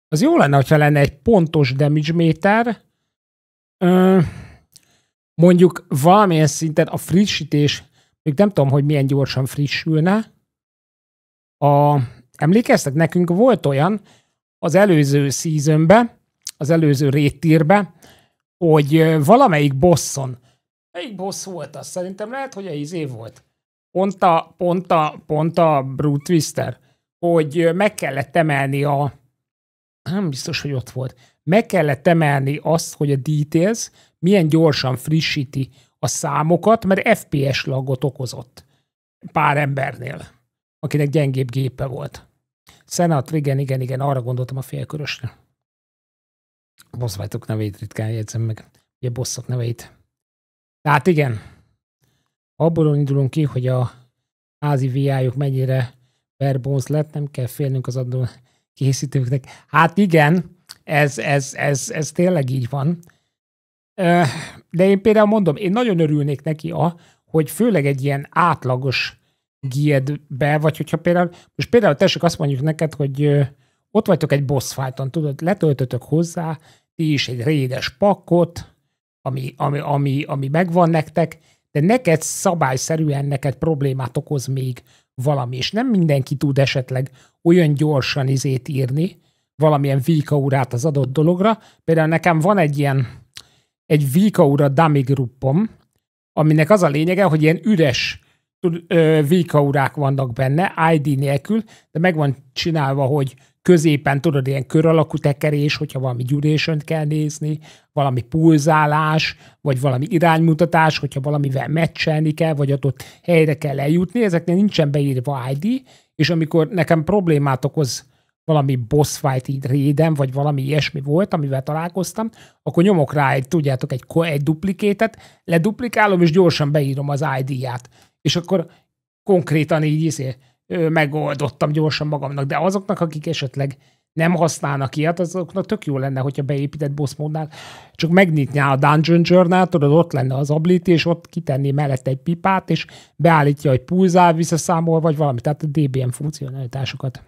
Az jó lenne, ha lenne egy pontos damage méter. Mondjuk valamilyen szinten a frissítés, még nem tudom, hogy milyen gyorsan frissülne. Emlékeztek, nekünk volt olyan az előző seasonbe, az előző raid tierbe, hogy valamelyik bosson, melyik boss volt az? Szerintem lehet, hogy az év volt. Pont a Brute Twister, hogy meg kellett emelni nem biztos, hogy ott volt. Meg kellett emelni azt, hogy a details milyen gyorsan frissíti a számokat, mert FPS lagot okozott pár embernél, akinek gyengébb gépe volt. Senat, igen, arra gondoltam a félkörösre. A bossfightok neveit ritkán jegyzem meg, ugye bosszok neveit. Tehát igen, abból indulunk ki, hogy a házi VI-juk mennyire bare bones lett, nem kell félnünk az adó készítőknek. Hát igen, ez tényleg így van. De én például mondom, én nagyon örülnék neki, hogy főleg egy ilyen átlagos guildbe, vagy hogyha például tessék azt mondjuk neked, hogy ott vagytok egy boss fighton, tudod, letöltötök hozzá, ti is egy raides pakkot, ami megvan nektek, de neked szabályszerűen neked problémát okoz még valami, és nem mindenki tud esetleg olyan gyorsan írni, valamilyen víkaurát az adott dologra. Például nekem van egy víkaura dummy gruppom, aminek az a lényege, hogy ilyen üres víkaurák vannak benne, ID nélkül, de meg van csinálva, hogy középen tudod, ilyen kör alakú tekerés, hogyha valami duration-t kell nézni, valami pulzálás, vagy valami iránymutatás, hogyha valamivel meccselni kell, vagy adott helyre kell eljutni, ezeknél nincsen beírva ID, és amikor nekem problémát okoz valami boss fight így raiden, vagy valami ilyesmi volt, amivel találkoztam, akkor nyomok rá egy duplikétet, leduplikálom, és gyorsan beírom az ID-ját. És akkor konkrétan így megoldottam gyorsan magamnak, de azoknak, akik esetleg nem használnak ilyet, azoknak tök jó lenne, hogyha beépített boss módnál csak megnyitná a Dungeon Journal, tudod, ott lenne az ability, és ott kitenni mellette egy pipát, és beállítja, hogy pulzál, visszaszámol, vagy valami, tehát a DBM funkcionalitásokat.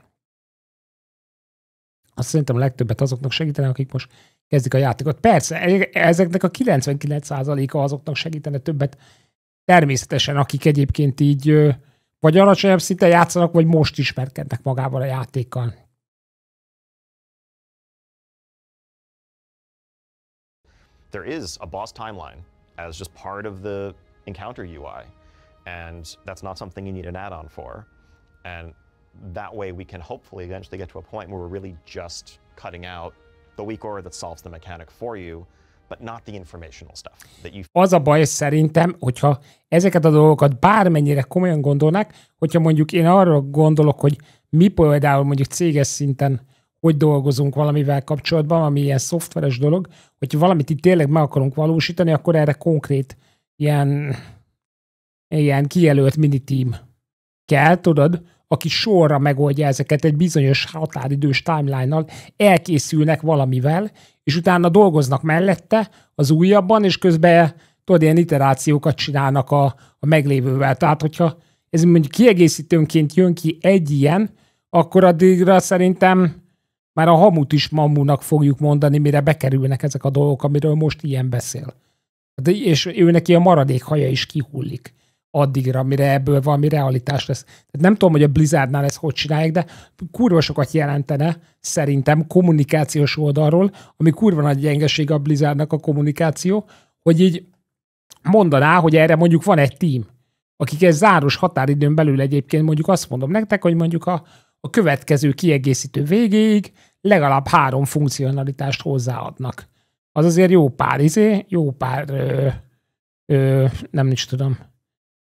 Azt szerintem a legtöbbet azoknak segítene, akik most kezdik a játékot. Persze, ezeknek a 99%-a azoknak segítene többet természetesen, akik egyébként így vagy alacsonyabb szinten játszanak, vagy most ismerkednek magával a játékkal. There is a boss timeline as just part of the encounter UI, and that's not something you need an add-on for. And that way we can hopefully eventually get to a point where we're really just cutting out the weak aura that solves the mechanic for you, but not the informational stuff that you. Az a baj szerintem, hogyha ezeket a dolgokat bármennyire komolyan gondolnak, hogyha mondjuk én arra gondolok, hogy mi például mondjuk céges szinten hogy dolgozunk valamivel kapcsolatban, ami ilyen szoftveres dolog, hogyha valamit itt tényleg meg akarunk valósítani, akkor erre konkrét ilyen kijelölt mini-team kell, tudod, aki sorra megoldja ezeket egy bizonyos határidős timeline-nal, elkészülnek valamivel, és utána dolgoznak mellette az újabban, és közben tudod, ilyen iterációkat csinálnak a meglévővel. Tehát, hogyha ez mondjuk kiegészítőnként jön ki egy ilyen, akkor addigra szerintem már a hamut is mamunak fogjuk mondani, mire bekerülnek ezek a dolgok, amiről most ilyen beszél. És ő neki a maradék haja is kihullik addigra, mire ebből valami realitás lesz. Tehát nem tudom, hogy a Blizzardnál ezt hogy csinálják, de kurva sokat jelentene szerintem kommunikációs oldalról, ami kurva nagy gyengeség a Blizzardnak a kommunikáció, hogy így mondaná, hogy erre mondjuk van egy team, akik egy záros határidőn belül egyébként mondjuk azt mondom nektek, hogy mondjuk a következő kiegészítő végéig legalább 3 funkcionalitást hozzáadnak. Az azért jó pár nem is tudom,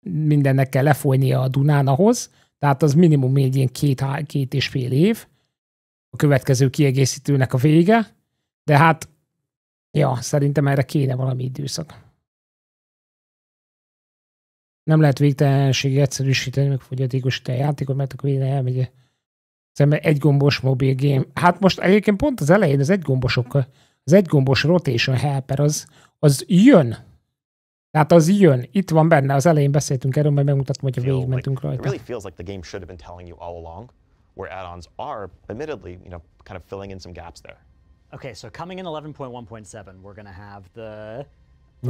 mindennek kell lefolynia a Dunán ahhoz, tehát az minimum egy ilyen 2,5 év a következő kiegészítőnek a vége, de hát ja, szerintem erre kéne valami időszak. Nem lehet végtelenség egyszerűsíteni, meg fogyatékosítani a játékot, mert akkor végre elmegy. Szerintem egy gombos mobil game. Hát most egyébként pont az elején az egygombosokkal az egygombos rotation helper az jön. Tehát az jön. Itt van benne, az elején beszéltünk erről, majd megmutatom, hogy végigmentünk rajta. It really feels like the game should have been telling you all along, where add-ons are, admittedly, kind of filling in some gaps there. Okay, so coming in 11.1.7, we're going to have the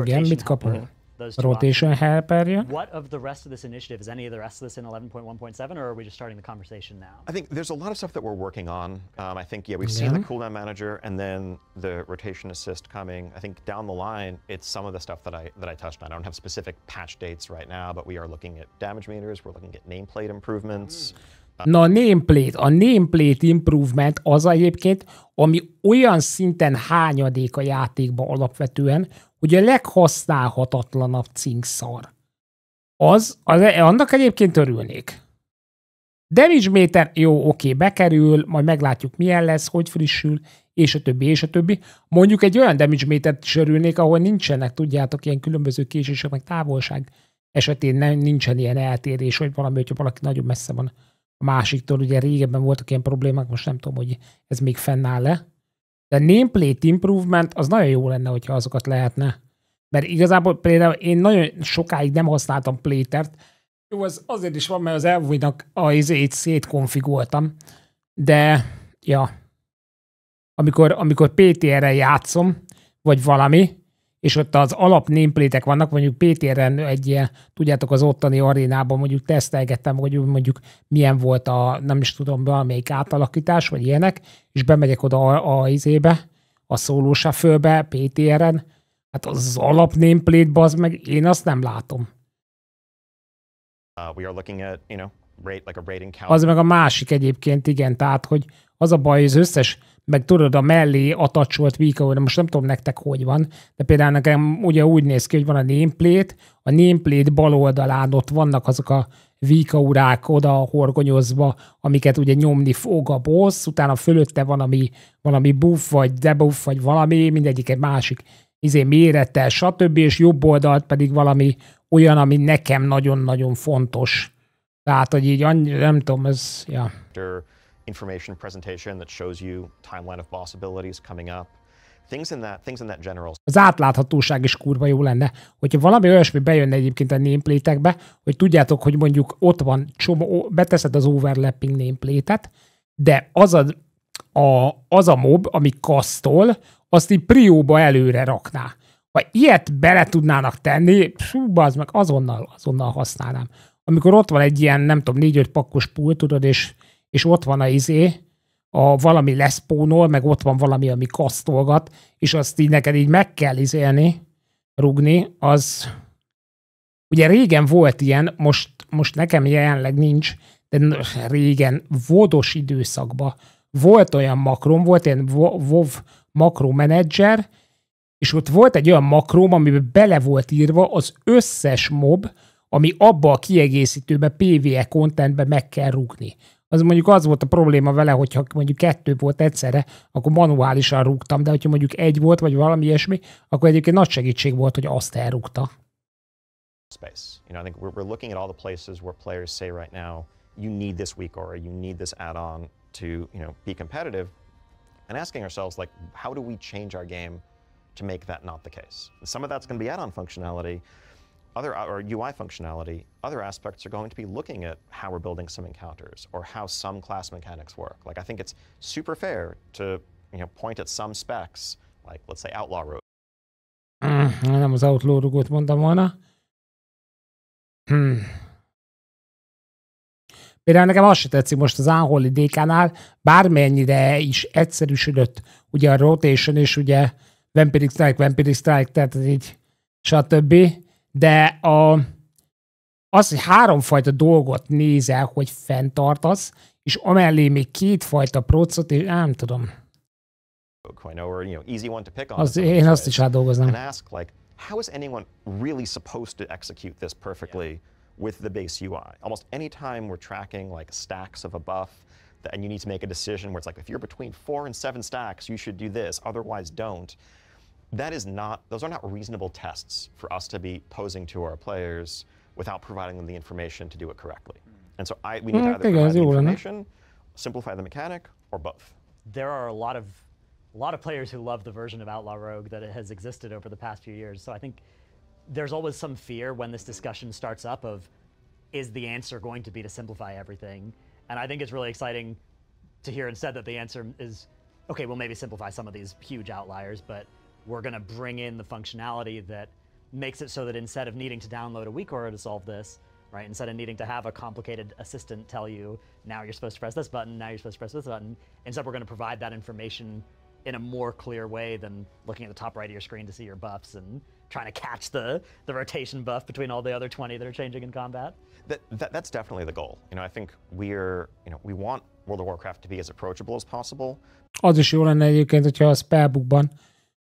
igen, mit kap a rotation helperje? What of the rest of this initiative? Is any of the rest of this in 11.1.7, or are we just starting the conversation now? I think there's a lot of stuff that we're working on. I think, we've seen the cooldown manager and then the rotation assist coming. I think down the line, it's some of the stuff that I touched on. I don't have specific patch dates right now, but we are looking at damage meters. We're looking at nameplate improvements. Na, a nameplate improvement az egyébként, ami olyan szinten hányadék a játékban alapvetően, hogy a leghasználhatatlanabb cinkszar. Annak egyébként örülnék. Damage meter, jó, oké, bekerül, majd meglátjuk milyen lesz, hogy frissül, és a többi, és a többi. Mondjuk egy olyan damage metert is örülnék, ahol nincsenek, tudjátok, ilyen különböző késések, meg távolság esetén nincsen ilyen eltérés, vagy valami, hogyha valaki nagyon messze van a másiktól. Ugye régebben voltak ilyen problémák, most nem tudom, hogy ez még fennáll-e. De nameplate improvement az nagyon jó lenne, hogyha azokat lehetne. Mert igazából például én nagyon sokáig nem használtam playtert. Jó, az azért is van, mert az elvújnak izét szétkonfigoltam. De, ja, amikor PTR-rel játszom, vagy valami, és ott az alap nameplate-ek vannak, mondjuk PTR-en egy ilyen, tudjátok, az ottani arénában mondjuk tesztelgettem, hogy mondjuk milyen volt nem is tudom, valamelyik átalakítás, vagy ilyenek, és bemegyek oda a solo shuffle-be, PTR-en, hát az alap nameplate, bazd meg, én azt nem látom. We are looking at, rate, like a rating count. Az meg a másik egyébként, igen, tehát, hogy az a baj, az összes, meg tudod, a mellé attacsolt week, most nem tudom nektek, hogy van, de például nekem ugye úgy néz ki, hogy van a nameplate bal oldalán ott vannak azok a week-aurák oda horgonyozva, amiket ugye nyomni fog a boss, utána fölötte van valami buff, vagy debuff, vagy valami, mindegyik egy másik mérettel, stb. És jobb oldalt pedig valami olyan, ami nekem nagyon-nagyon fontos. Tehát, hogy így nem tudom, ez, ja. Information presentation that shows you timeline of boss abilities coming up. Things in that general. Az átláthatóság is kurva jó lenne, hogyha valami olyasmi bejönne egyébként a nameplate-ekbe, hogy tudjátok, hogy mondjuk ott van beteszed az overlapping nameplate-et, de az a mob, ami kasztol, azt így prióba előre rakná. Ha ilyet bele tudnának tenni, az meg azonnal használnám. Amikor ott van egy ilyen, nem tudom, 4-5 pakkos pool, tudod, és ott van a valami leszpónol, meg ott van valami, ami kasztolgat, és azt így neked így meg kell rugni, az... Ugye régen volt ilyen, most nekem jelenleg nincs, de régen vodos időszakban volt olyan makrom, volt ilyen WoW makromenedzser, és ott volt egy olyan makrom, amiben bele volt írva az összes mob, ami abba a kiegészítőbe, PvE contentbe meg kell rúgni. Az mondjuk az volt a probléma vele, hogyha mondjuk 2 volt egyszerre, akkor manuálisan rúgtam, de hogyha mondjuk 1 volt, vagy valami ilyesmi, akkor egyébként nagy segítség volt, hogy azt elrúgta. Space. I think we're looking at all the places where players say right now, you need this weak aura, you need this add-on to, be competitive, and asking ourselves, like, how do we change our game to make that not the case? And some of that's going to be add-on functionality, or UI functionality. Other aspects are going to be looking at how we're building some encounters or how some class mechanics work. Like, I think it's super fair to, point at some specs, like, let's say, Outlaw Rogue. Nem az Outlaw Rogue-ot mondtam volna. Például nekem azt se tetszik most az Unholy DK-nál, bármennyire is egyszerűsödött ugye a rotation, és ugye Vampiric Strike, tehát ez így stb. De az, hogy 3 fajta dolgot nézel, hogy fenntartasz, és amellé még 2 fajta procot, és nem tudom. Én azt is átdolgoznám. And ask, like, how is anyone really supposed to execute this perfectly with the base UI? Almost any time we're tracking like stacks of a buff, and you need to make a decision where it's like, if you're between 4 and 7 stacks, you should do this, otherwise don't. Those are not reasonable tests for us to be posing to our players without providing them the information to do it correctly. And so we need to either provide the information, simplify the mechanic, or both. There are a lot of a lot of players who love the version of Outlaw Rogue that it has existed over the past few years. So I think there's always some fear when this discussion starts up of, is the answer going to be to simplify everything? And I think it's really exciting to hear instead that the answer is, okay, we'll maybe simplify some of these huge outliers, but we're going to bring in the functionality that makes it so that instead of needing to download a WeakAura to solve this, right, instead of needing to have a complicated assistant tell you, now you're supposed to press this button, now you're supposed to press this button, instead we're going to provide that information in a more clear way than looking at the top right of your screen to see your buffs and trying to catch the rotation buff between all the other 20 that are changing in combat. That's definitely the goal. I think we want World of Warcraft to be as approachable as possible. Az is jó lenne egyébként, hogyha a spellbookban,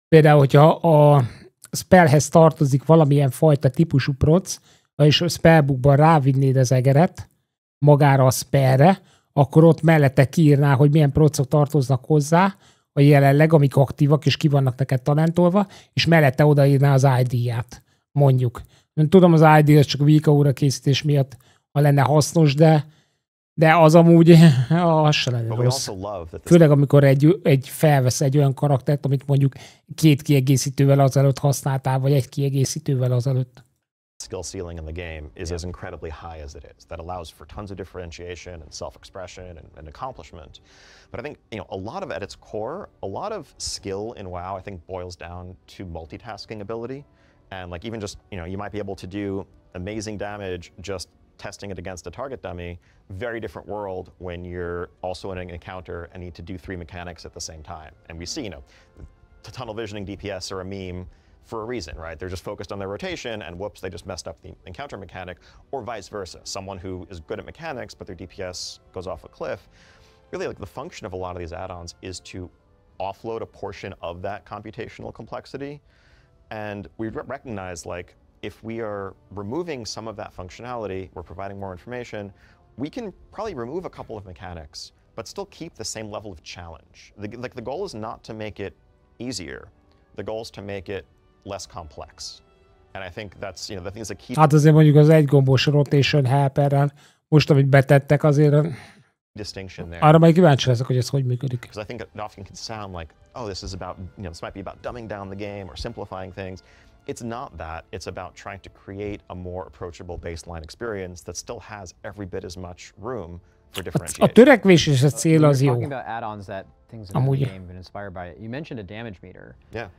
például, hogyha a spellhez tartozik valamilyen fajta típusú proc, és a spellbookban rávinnéd az egeret magára a spellre, akkor ott mellette kiírná, hogy milyen procok tartoznak hozzá, a jelenleg, amik aktívak, és ki vannak neked talentolva, és mellette odaírná az ID-ját, mondjuk. Tudom, az ID az csak a WeakAura készítés miatt, ha lenne hasznos, de az amúgy az se lenne rossz. Főleg, amikor egy felvesz egy olyan karaktert, amit mondjuk 2 kiegészítővel azelőtt használtál, vagy 1 kiegészítővel azelőtt. Skill ceiling in the game is as incredibly high as it is. That allows for tons of differentiation and self-expression and accomplishment. But I think, a lot of at its core, a lot of skill in WoW, I think, boils down to multitasking ability. And like even just, you might be able to do amazing damage just testing it against a target dummy. Very different world when you're also in an encounter and need to do 3 mechanics at the same time. And we see, tunnel visioning DPS are a meme for a reason, right? They're just focused on their rotation and whoops, they just messed up the encounter mechanic, or vice versa. Someone who is good at mechanics, but their DPS goes off a cliff. Really, like the function of a lot of these add-ons is to offload a portion of that computational complexity. And we recognize, like, if we are removing some of that functionality, we're providing more information, we can probably remove a couple of mechanics, but still keep the same level of challenge. The goal is not to make it easier. The goal is to make it less complex. And I think that's, the things that keep... Hát azért mondjuk az egy gombos rotation helperrel, most amit betettek azért... distinction there. Arra majd kíváncsi leszek, hogy ez hogy működik. Because I think it often can sound like, oh, this is about, this might be about dumbing down the game or simplifying things. It's not that. It's about trying to create a more approachable baseline experience that still has every bit as much room for differentiation. A törekvés és a cél az jó. Talking about add-ons that things in the game have been inspired by it. You mentioned a damage meter. Yeah.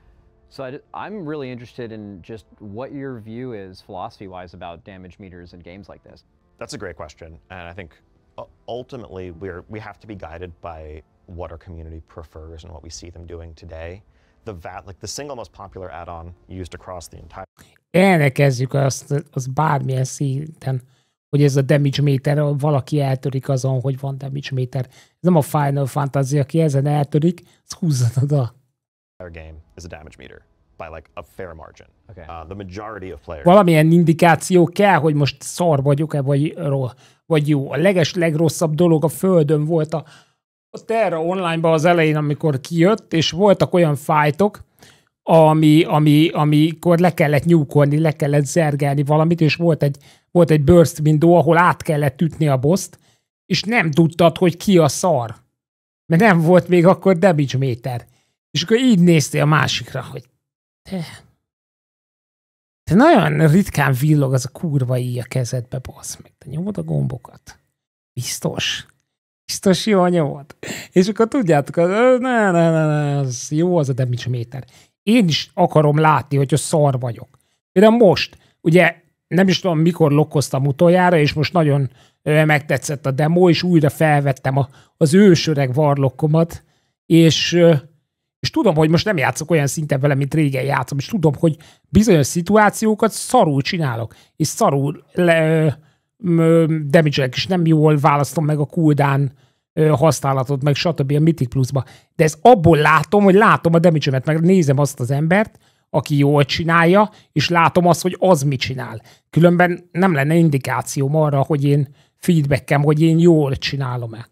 So I'm really interested in just what your view is philosophy-wise about damage meters in games like this. That's a great question, and I think ultimately we have to be guided by what our community prefers and what we see them doing today. The single most popular add-on used across the entire... Elkezdjük azt bármilyen szinten, hogy ez a damage meter, valaki eltörik azon, hogy van damage meter. Ez nem a Final Fantasy, aki ezen eltörik, az húzzad oda. Game is a damage meter by like a fair margin. Okay. The majority of players. Valamilyen indikáció kell, hogy most szar vagyok-e, vagy jó. A legrosszabb dolog a Földön volt a Terra Online-ban az elején, amikor kijött, és voltak olyan fájtok, amikor le kellett nyúkolni, le kellett zergelni valamit, és volt egy burst window, ahol át kellett ütni a boszt, és nem tudtad, hogy ki a szar. Mert nem volt még akkor damage meter. És akkor így néztél a másikra, hogy te nagyon ritkán villog az a kurva íj a kezedbe, bassz meg. Te nyomod a gombokat. Biztos jó nyomod. És akkor tudjátok, az jó az a damage meter. Én is akarom látni, hogyha szar vagyok. Például most, ugye nem is tudom, mikor lokkoztam utoljára, és most nagyon megtetszett a demo, és újra felvettem az ősöreg warlockomat, és tudom, hogy most nem játszok olyan szinten vele, mint régen játszom, és tudom, hogy bizonyos szituációkat szarul csinálok, és szarul damage-elek is nem jól választom meg a cooldown használatot, meg stb. A Mythic Plus-ba. De ez abból látom, hogy látom a damage-emet, meg nézem azt az embert, aki jól csinálja, és látom azt, hogy az mit csinál. Különben nem lenne indikációm arra, hogy én feedbackem, hogy én jól csinálom-e.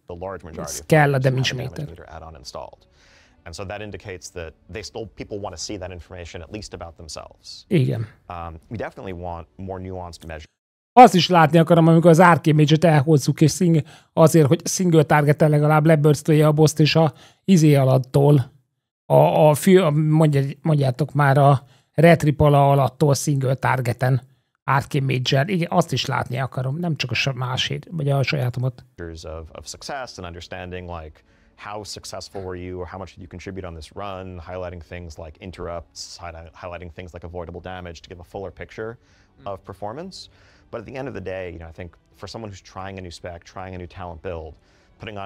Ez kell a damage meter. And so that indicates that people want to see that information at least about themselves. Igen. We definitely want more nuanced measures. Azt is látni akarom, amikor az Arcane Mage-et elhozzuk, és azért, hogy single target-en legalább leburstolja a boszt, és a izé alattól mondjátok már a Retripala alattól single targeten átkémédzsel. Igen, azt is látni akarom, nem csak a másét, vagy a sajátomat. Of success and understanding like how successful were you or how much did you contribute on this run, highlighting things like interrupts, highlighting things like avoidable damage to give a fuller picture of performance. But at the end of the day, you know, I think for someone who's trying a new spec, trying a new talent build,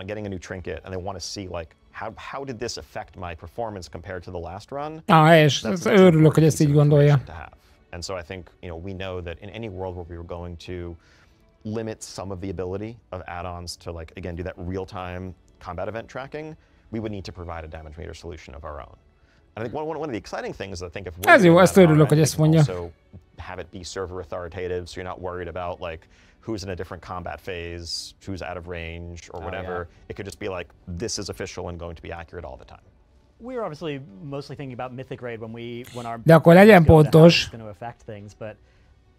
getting a new trinket, and they want to see like how did this affect my performance compared to the last run? És örülök, hogy ezt így gondolja. And so I think, you know, we know that in any world where we were going to limit some of the ability of add-ons to like, again, do that real-time combat event tracking, we would need to provide a damage meter solution of our own. And I think one of the exciting things, I think, if we're also have it be server authoritative, so you're not worried about like who's in a different combat phase, who's out of range, or whatever. It could just be like, this is official and going to be accurate all the time. We were obviously mostly thinking about Mythic Raid when our de akkor legyen pontos. Going to affect things, but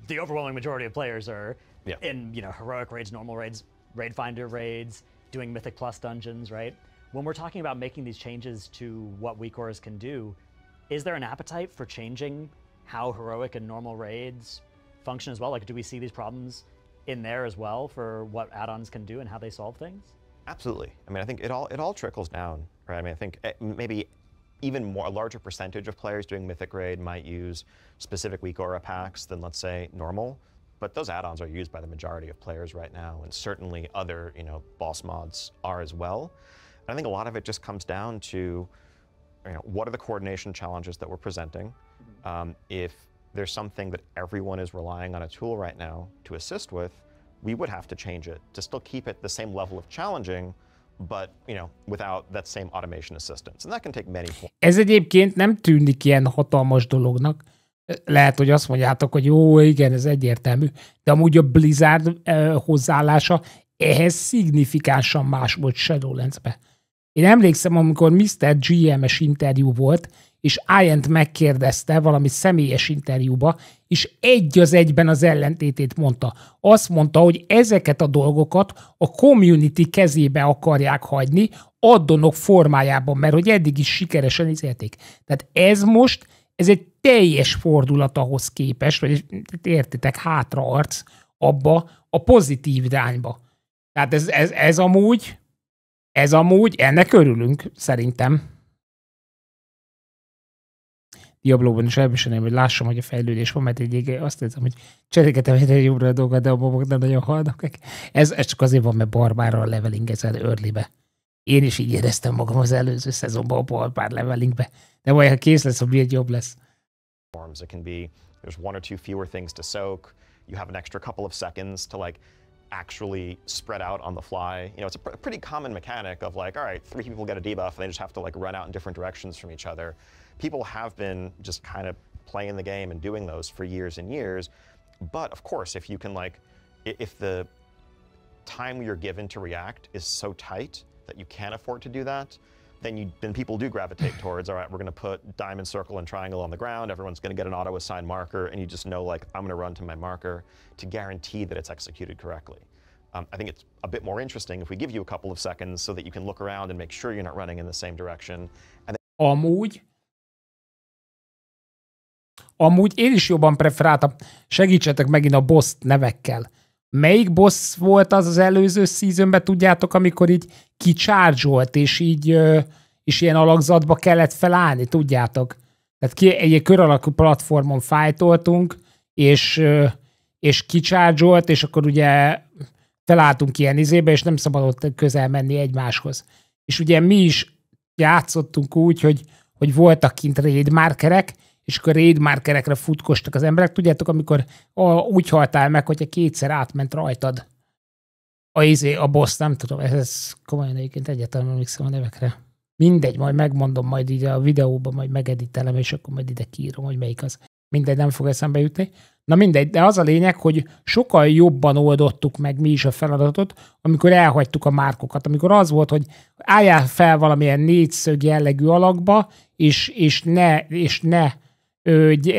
the overwhelming majority of players are in, you know, heroic raids, normal raids, raid finder raids, doing Mythic Plus dungeons, right? When we're talking about making these changes to what WeakAuras can do, is there an appetite for changing how heroic and normal raids function as well? Like, do we see these problems in there as well for what add-ons can do and how they solve things? Absolutely. I mean, I think it all trickles down, right? I mean, I think maybe even more, a larger percentage of players doing Mythic Raid might use specific WeakAura packs than, let's say, normal. But those add-ons are used by the majority of players right now, and certainly other, you know, boss mods are as well. And I think a lot of it just comes down to, you know, what are the coordination challenges that we're presenting? If there's something that everyone is relying on a tool right now to assist with, we would have to change it to still keep it the same level of challenging, but, you know, without that same automation assistance. And that can take many forms. Ez egyébként nem tűnik ilyen hatalmas dolognak. Lehet, hogy azt mondjátok, hogy jó, igen, ez egyértelmű, de amúgy a Blizzard hozzáállása ehhez szignifikánsan más volt Shadowlands-be. Én emlékszem, amikor Mr. GM-es interjú volt, és Iant megkérdezte valami személyes interjúba, és egy az egyben az ellentétét mondta. Azt mondta, hogy ezeket a dolgokat a community kezébe akarják hagyni, addonok formájában, mert hogy eddig is sikeresen izélték. Tehát ez most, ez egy teljes fordulat ahhoz képest, vagy értitek, hátraarc abba a pozitív irányba. Tehát ez amúgy, ennek örülünk, szerintem. Diablóban is elviselném, hogy lássam, hogy a fejlődés van, mert azt érzem, hogy cserégetem egyre jobbra a dolgot, de a mobok nem nagyon halnak. Ez csak azért van, mert barbárral levelingezel earlybe. Én is így éreztem magam az előző szezonban a barbár levelingbe. De majd, ha kész lesz, a build jobb lesz. It can be, there's one or two fewer things to soak. You have an extra couple of seconds to like actually spread out on the fly. You know, it's a pretty common mechanic of like, all right, 3 people get a debuff and they just have to like run out in different directions from each other. People have been just kind of playing the game and doing those for years and years. But of course, if you can like, if the time you're given to react is so tight that you can't afford to do that, then people do gravitate towards, all right, we're going to put diamond, circle, and triangle on the ground. Everyone's going to get an auto-assigned marker, and you just know, like, I'm going to run to my marker to guarantee that it's executed correctly. I think it's a bit more interesting if we give you a couple of seconds so that you can look around and make sure you're not running in the same direction. And Amúgy én is jobban preferáltam. Segítsetek megint a boss nevekkel. Melyik boss volt az előző seasonben, tudjátok, amikor így kicharge-olt, és így és ilyen alakzatba kellett felállni, tudjátok? Tehát egy kör alakú platformon fájtoltunk, és kicharge-olt, és akkor ugye felálltunk ilyen izébe, és nem szabadott közel menni egymáshoz. És ugye mi is játszottunk úgy, hogy voltak kint raid markerek, és akkor raid markerekre futkostak az emberek. Tudjátok, amikor úgy haltál meg, hogyha kétszer átment rajtad a boss, nem tudom, ez komolyan egyébként egyáltalán emlékszem a nevekre. Mindegy, majd megmondom, majd így a videóban majd megeditelem, és akkor majd ide kiírom, hogy melyik az. Mindegy, nem fog eszembe jutni. Na mindegy, de az a lényeg, hogy sokkal jobban oldottuk meg mi is a feladatot, amikor elhagytuk a márkokat. Amikor az volt, hogy álljál fel valamilyen négyszög jellegű alakba, és ne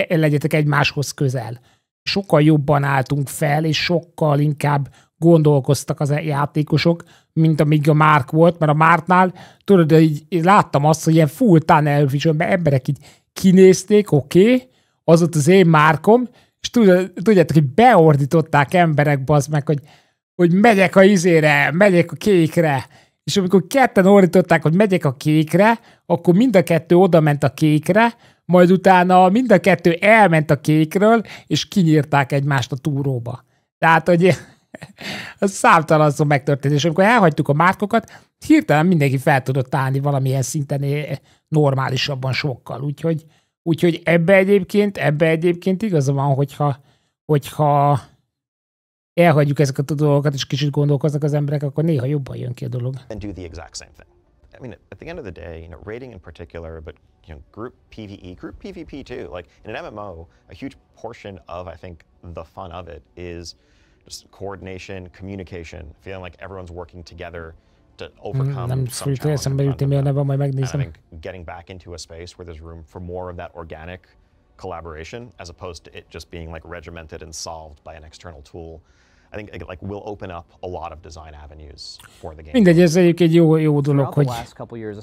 legyetek egymáshoz közel. Sokkal jobban álltunk fel, és sokkal inkább gondolkoztak az játékosok, mint amíg a Mark volt, mert a Marknál, tudod, így láttam azt, hogy ilyen full tunnel visionben emberek így kinézték, oké, az ott az én Markom, és tudjátok, hogy beordították emberek, bazd meg, hogy megyek a izére, megyek a kékre, és amikor ketten ordították, hogy megyek a kékre, akkor mind a kettő oda ment a kékre, majd utána mind a kettő elment a kékről, és kinyírták egymást a túróba. Tehát, hogy az számtalanszor megtörtént, és amikor elhagytuk a márkokat, hirtelen mindenki fel tudott állni valamilyen szinten normálisabban sokkal. Úgyhogy ebbe egyébként igaza van, hogyha elhagyjuk ezeket a dolgokat, és kicsit gondolkoznak az emberek, akkor néha jobban jön ki a dolog. And do the exact same thing. I mean, at the end of the day, raiding in particular, but group PvE, group PvP too. Like in an MMO, a huge portion of, I think, the fun of it is just coordination, communication, feeling like everyone's working together to overcome some challenge. I think getting back into a space where there's room for more of that organic collaboration, as opposed to it just being like regimented and solved by an external tool, I think like will open up a lot of design avenues for the game. Mindegy, ez egyébként jó dolog, hogy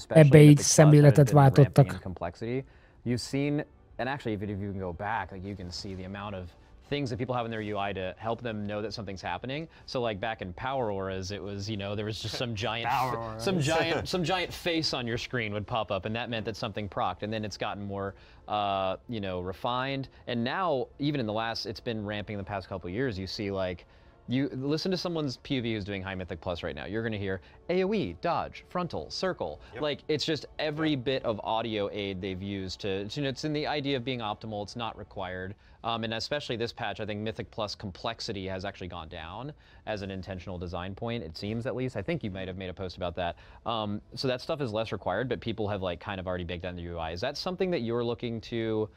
ebbe így szemléletet váltottak. You've seen, and actually if you can go back, like you can see the amount of things that people have in their UI to help them know that something's happening. So like back in Power Auras, it was, there was just some giant face on your screen would pop up, and that meant that something procced. And then it's gotten more, refined. And now, even in the last, it's been ramping the past couple of years. You see like, you listen to someone's POV who's doing High Mythic Plus right now. You're going to hear AoE, dodge, frontal, circle. Yep. Like it's just every bit of audio aid they've used to, it's in the idea of being optimal. It's not required. And especially this patch, I think Mythic Plus complexity has actually gone down as an intentional design point. It seems, at least. I think you might have made a post about that. So that stuff is less required, but people have like kind of already baked on the UI. Is that something that you're looking to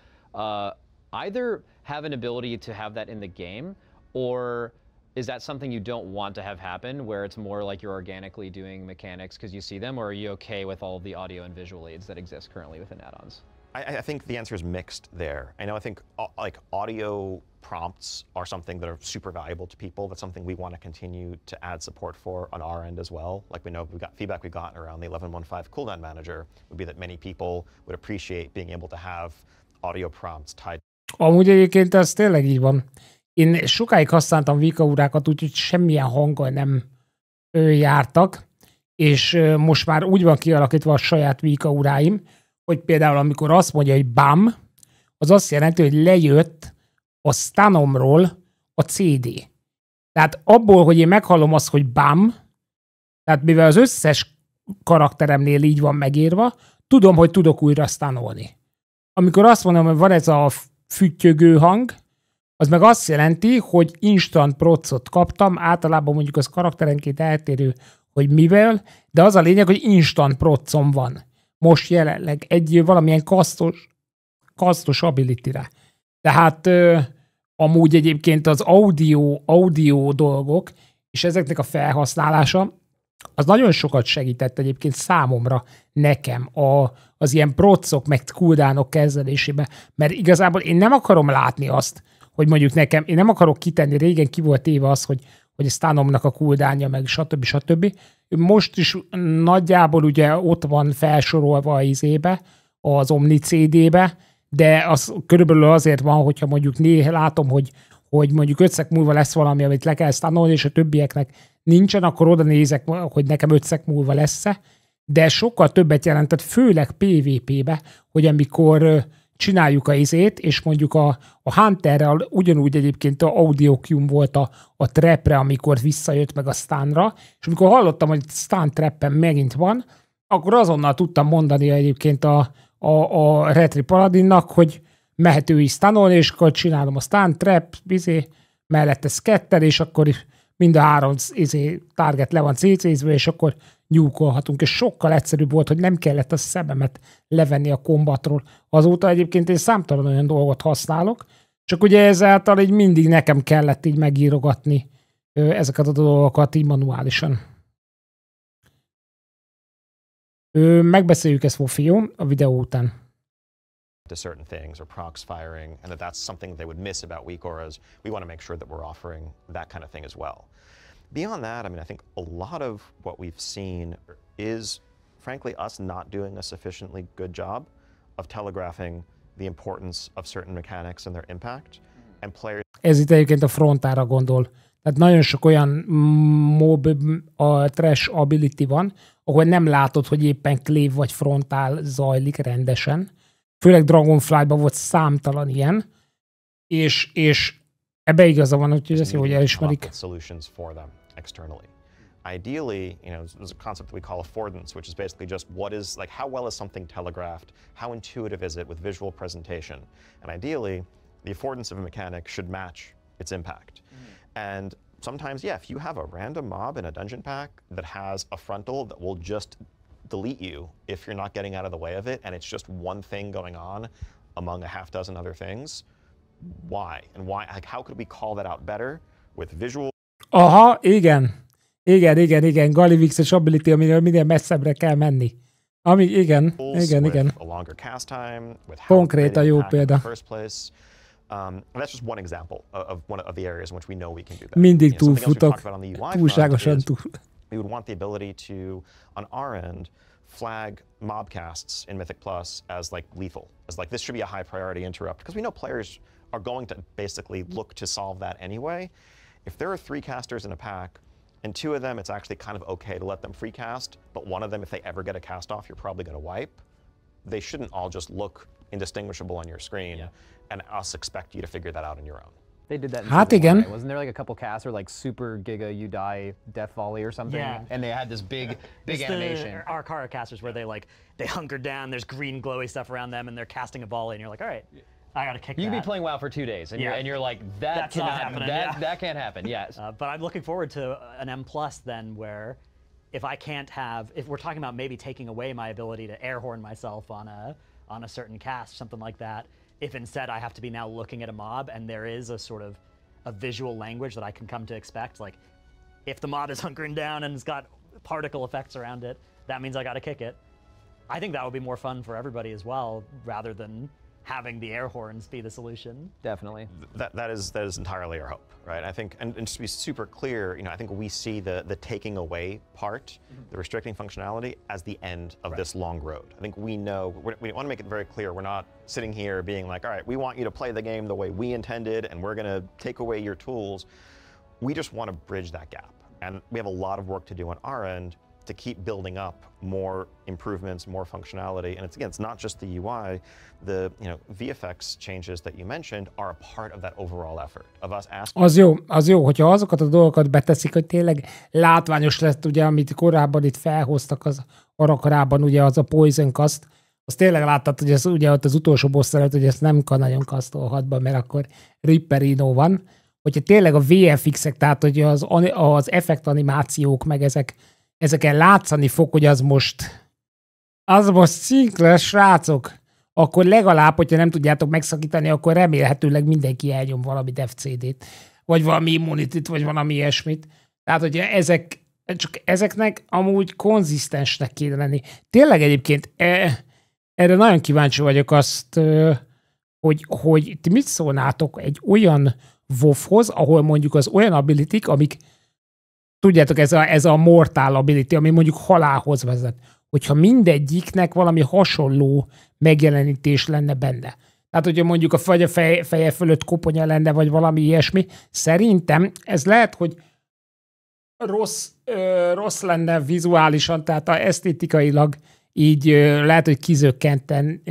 either have an ability to have that in the game, or is that something you don't want to have happen, where it's more like you're organically doing mechanics because you see them, or are you okay with all of the audio and visual aids that exist currently within add-ons? I think the answer is mixed there. I think like audio prompts are something that are super valuable to people. That's something we want to continue to add support for on our end as well. Like we know feedback we've gotten around the 11.1.5 cooldown manager would be that many people would appreciate being able to have audio prompts tied. Amúgy egyébként ez tényleg így van. Én sokáig használtam vikaórákat, úgyhogy semmilyen hanggal nem jártak, és most már úgy van kialakítva a saját vikaóráim, hogy például amikor azt mondja, hogy BAM, az azt jelenti, hogy lejött a stanomról a CD. Tehát abból, hogy én meghallom azt, hogy BAM, tehát mivel az összes karakteremnél így van megírva, tudom, hogy tudok újra stanolni. Amikor azt mondom, hogy van ez a füttyögő hang, az meg azt jelenti, hogy instant procot kaptam, általában mondjuk az karakterenként eltérő, hogy mivel, de az a lényeg, hogy instant procom van. Most jelenleg egy valamilyen kasztos ability-re. Tehát amúgy egyébként az audio dolgok, és ezeknek a felhasználása, az nagyon sokat segített egyébként számomra, nekem az ilyen procok meg cooldownok kezelésébe, mert igazából én nem akarom látni azt, hogy mondjuk nekem, én nem akarok kitenni, régen ki volt téve az, hogy a stanomnak a cooldownja, meg stb. Most is nagyjából ugye ott van felsorolva az izébe, az Omni CD-be, de az körülbelül azért van, hogyha mondjuk látom, hogy mondjuk 5 szek múlva lesz valami, amit le kell stanolni, és a többieknek nincsen, akkor oda nézek, hogy nekem 5 szek múlva lesz-e, de sokkal többet jelentett, főleg PvP-be, hogy amikor csináljuk a izét, és mondjuk a Hunterrel ugyanúgy egyébként a audio cue volt a trapre, amikor visszajött meg a stunra, és amikor hallottam, hogy stun trappen megint van, akkor azonnal tudtam mondani egyébként a Retri Paladinnak, hogy mehet ő is stunolni, és akkor csinálom a stun trap, mellette scatter, és akkor mind a 3 target le van CC-zve, és akkor nyúkolhatunk, és sokkal egyszerűbb volt, hogy nem kellett a szememet levenni a kombatról. Azóta egyébként én számtalan olyan dolgot használok, csak ugye ezáltal így mindig nekem kellett így megírogatni ezeket a dolgokat így manuálisan. Megbeszéljük ezt, Wofió, a videó után. To certain things or procs firing, and that's something they would miss about weak auras. We want to make sure that we're offering that kind of thing as well. Beyond that, I mean, I think a lot of what we've seen is, frankly, us not doing a sufficiently good job of telegraphing the importance of certain mechanics and their impact, and players. Ez itt egyébként a frontára gondol. Tehát nagyon sok olyan mob trash ability van, ahol nem látod, hogy éppen clave vagy frontál zajlik rendesen. Főleg Dragonflight-ban volt számtalan ilyen, és ebbe igaza van, úgyhogy ez jó, hogy elismerik. Solutions for them externally. Ideally, you know, there's a concept that we call affordance, which is basically just what is, like, how well is something telegraphed? How intuitive is it with visual presentation? And ideally, the affordance of a mechanic should match its impact. And sometimes, yeah, if you have a random mob in a dungeon pack that has a frontal that will just delete you if you're not getting out of the way of it, and it's just one thing going on among a half dozen other things, why? And why? Like, how could we call that out better with visual? Aha, igen. Igen. Galivix-es ability, amiről minél messzebbre kell menni. Ami, igen. A longer cast time, with konkrétan jó példa. First place. That's just one example of one of the areas in which we know we can do that. Mindig túlfutok. Túlságosan túl. We would want the ability to, on our end, flag mobcasts in Mythic Plus as like lethal, as like this should be a high priority interrupt, because we know players are going to basically look to solve that anyway. If there are 3 casters in a pack, and 2 of them it's actually kind of okay to let them free cast, but one of them, if they ever get a cast off, you're probably going to wipe. They shouldn't all just look indistinguishable on your screen, and us expect you to figure that out on your own. They did that in Season 1, right? Wasn't there like a couple casts or like super giga you die death volley or something? Yeah. And they had this big animation. Our Kara casters where they hunker down, there's green glowy stuff around them, and they're casting a volley, and you're like, all right, I gotta kick that. You can be playing WoW for 2 days, and you're like, that can't happen. Yes. But I'm looking forward to an M+ then, where if we're talking about maybe taking away my ability to air horn myself on a certain cast, something like that, if instead I have to be now looking at a mob and there is a sort of a visual language that I can come to expect, like if the mob is hunkering down and it's got particle effects around it, that means I gotta kick it. I think that would be more fun for everybody as well, rather than having the air horns be the solution. Definitely. That is entirely our hope, right? I think, and just to be super clear, you know, I think we see the taking away part, the restricting functionality, as the end of this long road. I think we know, we want to make it very clear, we're not sitting here being like, all right, we want you to play the game the way we intended, and we're going to take away your tools. We just want to bridge that gap. And we have a lot of work to do on our end to keep building up more improvements, more functionality. And it's not just the UI, the VFX changes that you mentioned are a part of that overall effort of us asking. Az jó, hogyha azokat a dolgokat beteszik, hogy tényleg látványos lett, ugye, amit korábban itt felhoztak az Arakarában, ugye az a Poison Cast, azt tényleg láttad, hogy ez ugye ott az utolsó boss előtt, hogy ezt nem nagyon kasztolhat be, mert akkor Ripperino van. Hogyha tényleg a VFX-ek, tehát hogy az effekt animációk, meg ezeken látszani fog, hogy az most szinkles, srácok, akkor legalább, hogyha nem tudjátok megszakítani, akkor remélhetőleg mindenki elnyom valami DevCD-t, vagy valami Immunity-t, vagy valami ilyesmit. Tehát, hogy ezeknek amúgy konzisztensnek kéne lenni. Tényleg egyébként erre nagyon kíváncsi vagyok azt, hogy ti mit szólnátok egy olyan WoW-hoz, ahol mondjuk az olyan ability-k, amik tudjátok, ez a mortal ability, ami mondjuk halálhoz vezet, hogyha mindegyiknek valami hasonló megjelenítés lenne benne. Tehát, hogyha mondjuk a feje fölött koponya lenne, vagy valami ilyesmi, szerintem ez lehet, hogy rossz lenne vizuálisan, tehát esztétikailag így lehet, hogy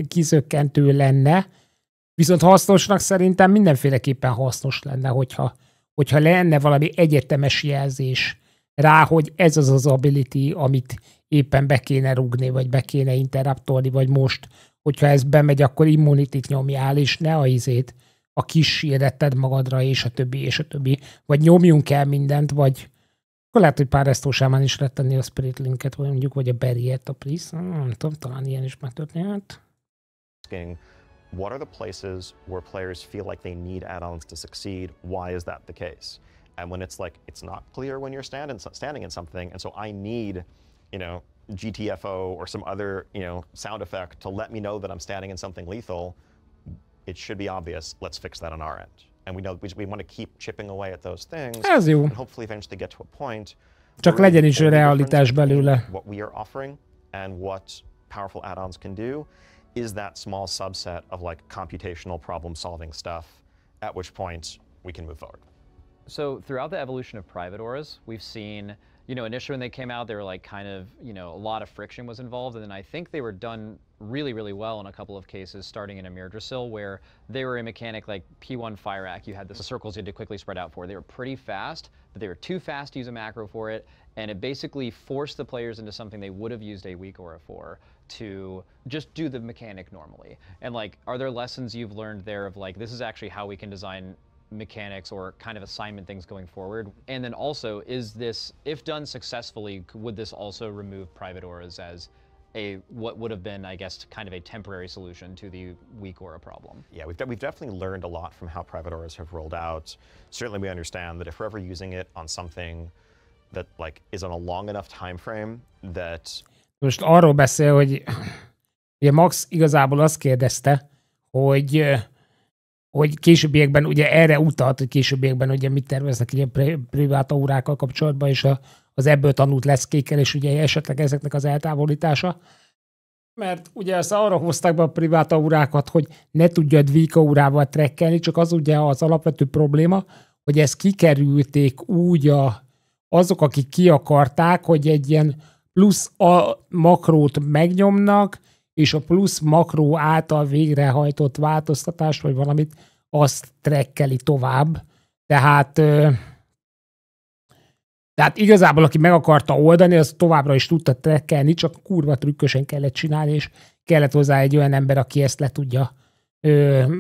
kizökkentő lenne, viszont hasznosnak szerintem mindenféleképpen hasznos lenne, hogyha lenne valami egyetemes jelzés rá, hogy ez az ability, amit éppen be kéne rúgni, vagy be kéne interruptolni, vagy most, hogyha ez bemegy, akkor immunitit nyomjál, és ne a kis sírretted magadra, és a többi. Vagy nyomjunk el mindent, vagy akkor lehet, hogy pár resztósámán is lehet tenni a Spirit Linket, vagy mondjuk, vagy a Barrier-t, a Priest. Nem tudom, talán ilyen is megtörténhet. What are the places where players feel like they need add-ons to succeed? Why is that the case? And when it's like, it's not clear when you're standing in something, and so I need, GTFO or some other, sound effect to let me know that I'm standing in something lethal, it should be obvious. Let's fix that on our end. And we know we want to keep chipping away at those things. Ez jó. And hopefully eventually get to a point. Csak legyen is realitás belőle. What we are offering and what powerful add-ons can do is that small subset of like computational problem solving stuff, at which point we can move forward. So throughout the evolution of private auras, we've seen, you know, initially when they came out, they were like kind of, you know, a lot of friction was involved. And then I think they were done really, really well in a couple of cases, starting in Yggdrasil, where they were a mechanic like P1 Fire Act. You had the circles you had to quickly spread out for. They were pretty fast, but they were too fast to use a macro for it. And it basically forced the players into something they would have used a weak aura for, to just do the mechanic normally. And like, are there lessons you've learned there of like, this is actually how we can design mechanics or kind of assignment things going forward? And then also, is this, if done successfully, would this also remove private auras as what would have been, I guess, kind of a temporary solution to the weak aura problem? Yeah, we've definitely learned a lot from how private auras have rolled out. Certainly we understand that if we're ever using it on something that like is on a long enough time frame that... Most arról beszél, hogy ugye Max igazából azt kérdezte, hogy későbbiekben ugye erre utalt, hogy későbbiekben ugye mit terveznek ugye privát aurákkal kapcsolatban, és az ebből tanult leszkékkel, és ugye esetleg ezeknek az eltávolítása. Mert ugye ezt arra hozták be a privát aurákat, hogy ne tudjad weak aurával trekkelni, csak az ugye az alapvető probléma, hogy ezt kikerülték úgy azok, akik ki akarták, hogy egy ilyen plusz a makrót megnyomnak, és a plusz makró által végrehajtott változtatást, vagy valamit, azt trekkeli tovább. Tehát igazából, aki meg akarta oldani, az továbbra is tudta trekkelni, csak kurva trükkösen kellett csinálni, és kellett hozzá egy olyan ember, aki ezt le tudja,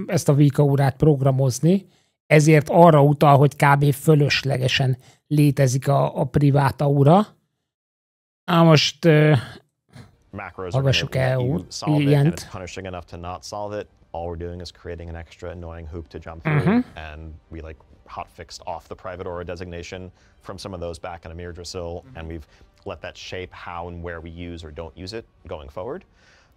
ezt a weak aurát programozni. Ezért arra utal, hogy kb. Fölöslegesen létezik a privát aura. Most macros hallgassuk el solve it, and it's punishing enough to not solve it. All we're doing is creating an extra annoying hoop to jump through, and we like hotfixed off the private aura designation from some of those back in Yggdrasil, and we've let that shape how and where we use or don't use it going forward.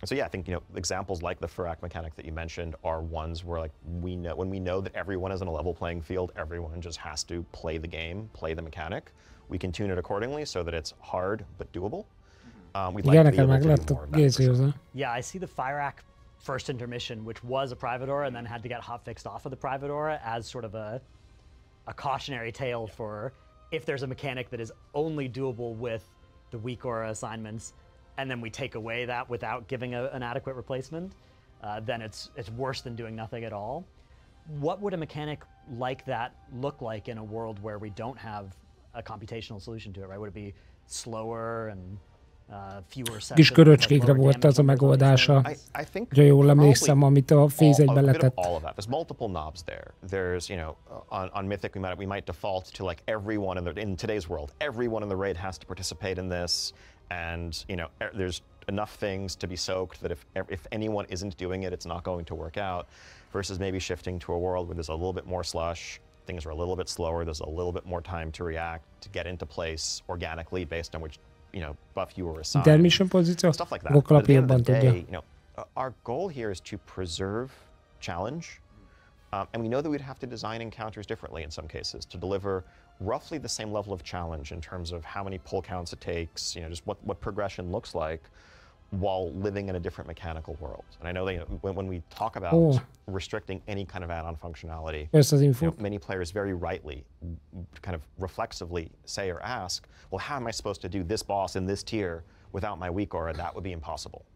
And so yeah, I think, you know, examples like the Furak mechanic that you mentioned are ones where like we know, when we know that everyone is in a level playing field, everyone just has to play the game, play the mechanic. We can tune it accordingly so that it's hard but doable. We'd like to be able to do more of that. Yeah, I see the Firac first intermission, which was a private aura and then had to get hotfixed off of the private aura, as sort of a cautionary tale for if there's a mechanic that is only doable with the weak aura assignments, and then we take away that without giving an adequate replacement, then it's worse than doing nothing at all. What would a mechanic like that look like in a world where we don't have a computational solution to it, right? Would it be slower and kis köröcskékre volt az a megoldása. Ha jól emlékszem, amit a Phase 1-ben letett. All of that. There's multiple knobs there. There's, you know, on Mythic we might default to like everyone in today's world. Everyone in the raid has to participate in this, and you know, there's enough things to be soaked that if anyone isn't doing it, it's not going to work out. Versus maybe shifting to a world where there's a little bit more slush, things are a little bit slower, there's a little bit more time to react, to get into place organically based on which, you know, buff you were assigned. Stuff like that. But at the end of the day, you know, our goal here is to preserve challenge, and we know that we'd have to design encounters differently in some cases to deliver roughly the same level of challenge in terms of how many pull counts it takes, you know, just what progression looks like, while living in a different mechanical world. And I know that, you know, when we talk about restricting any kind of add-on functionality, you know, many players very rightly, kind of reflexively say or ask, well, how am I supposed to do this boss in this tier without my weak aura? That would be impossible.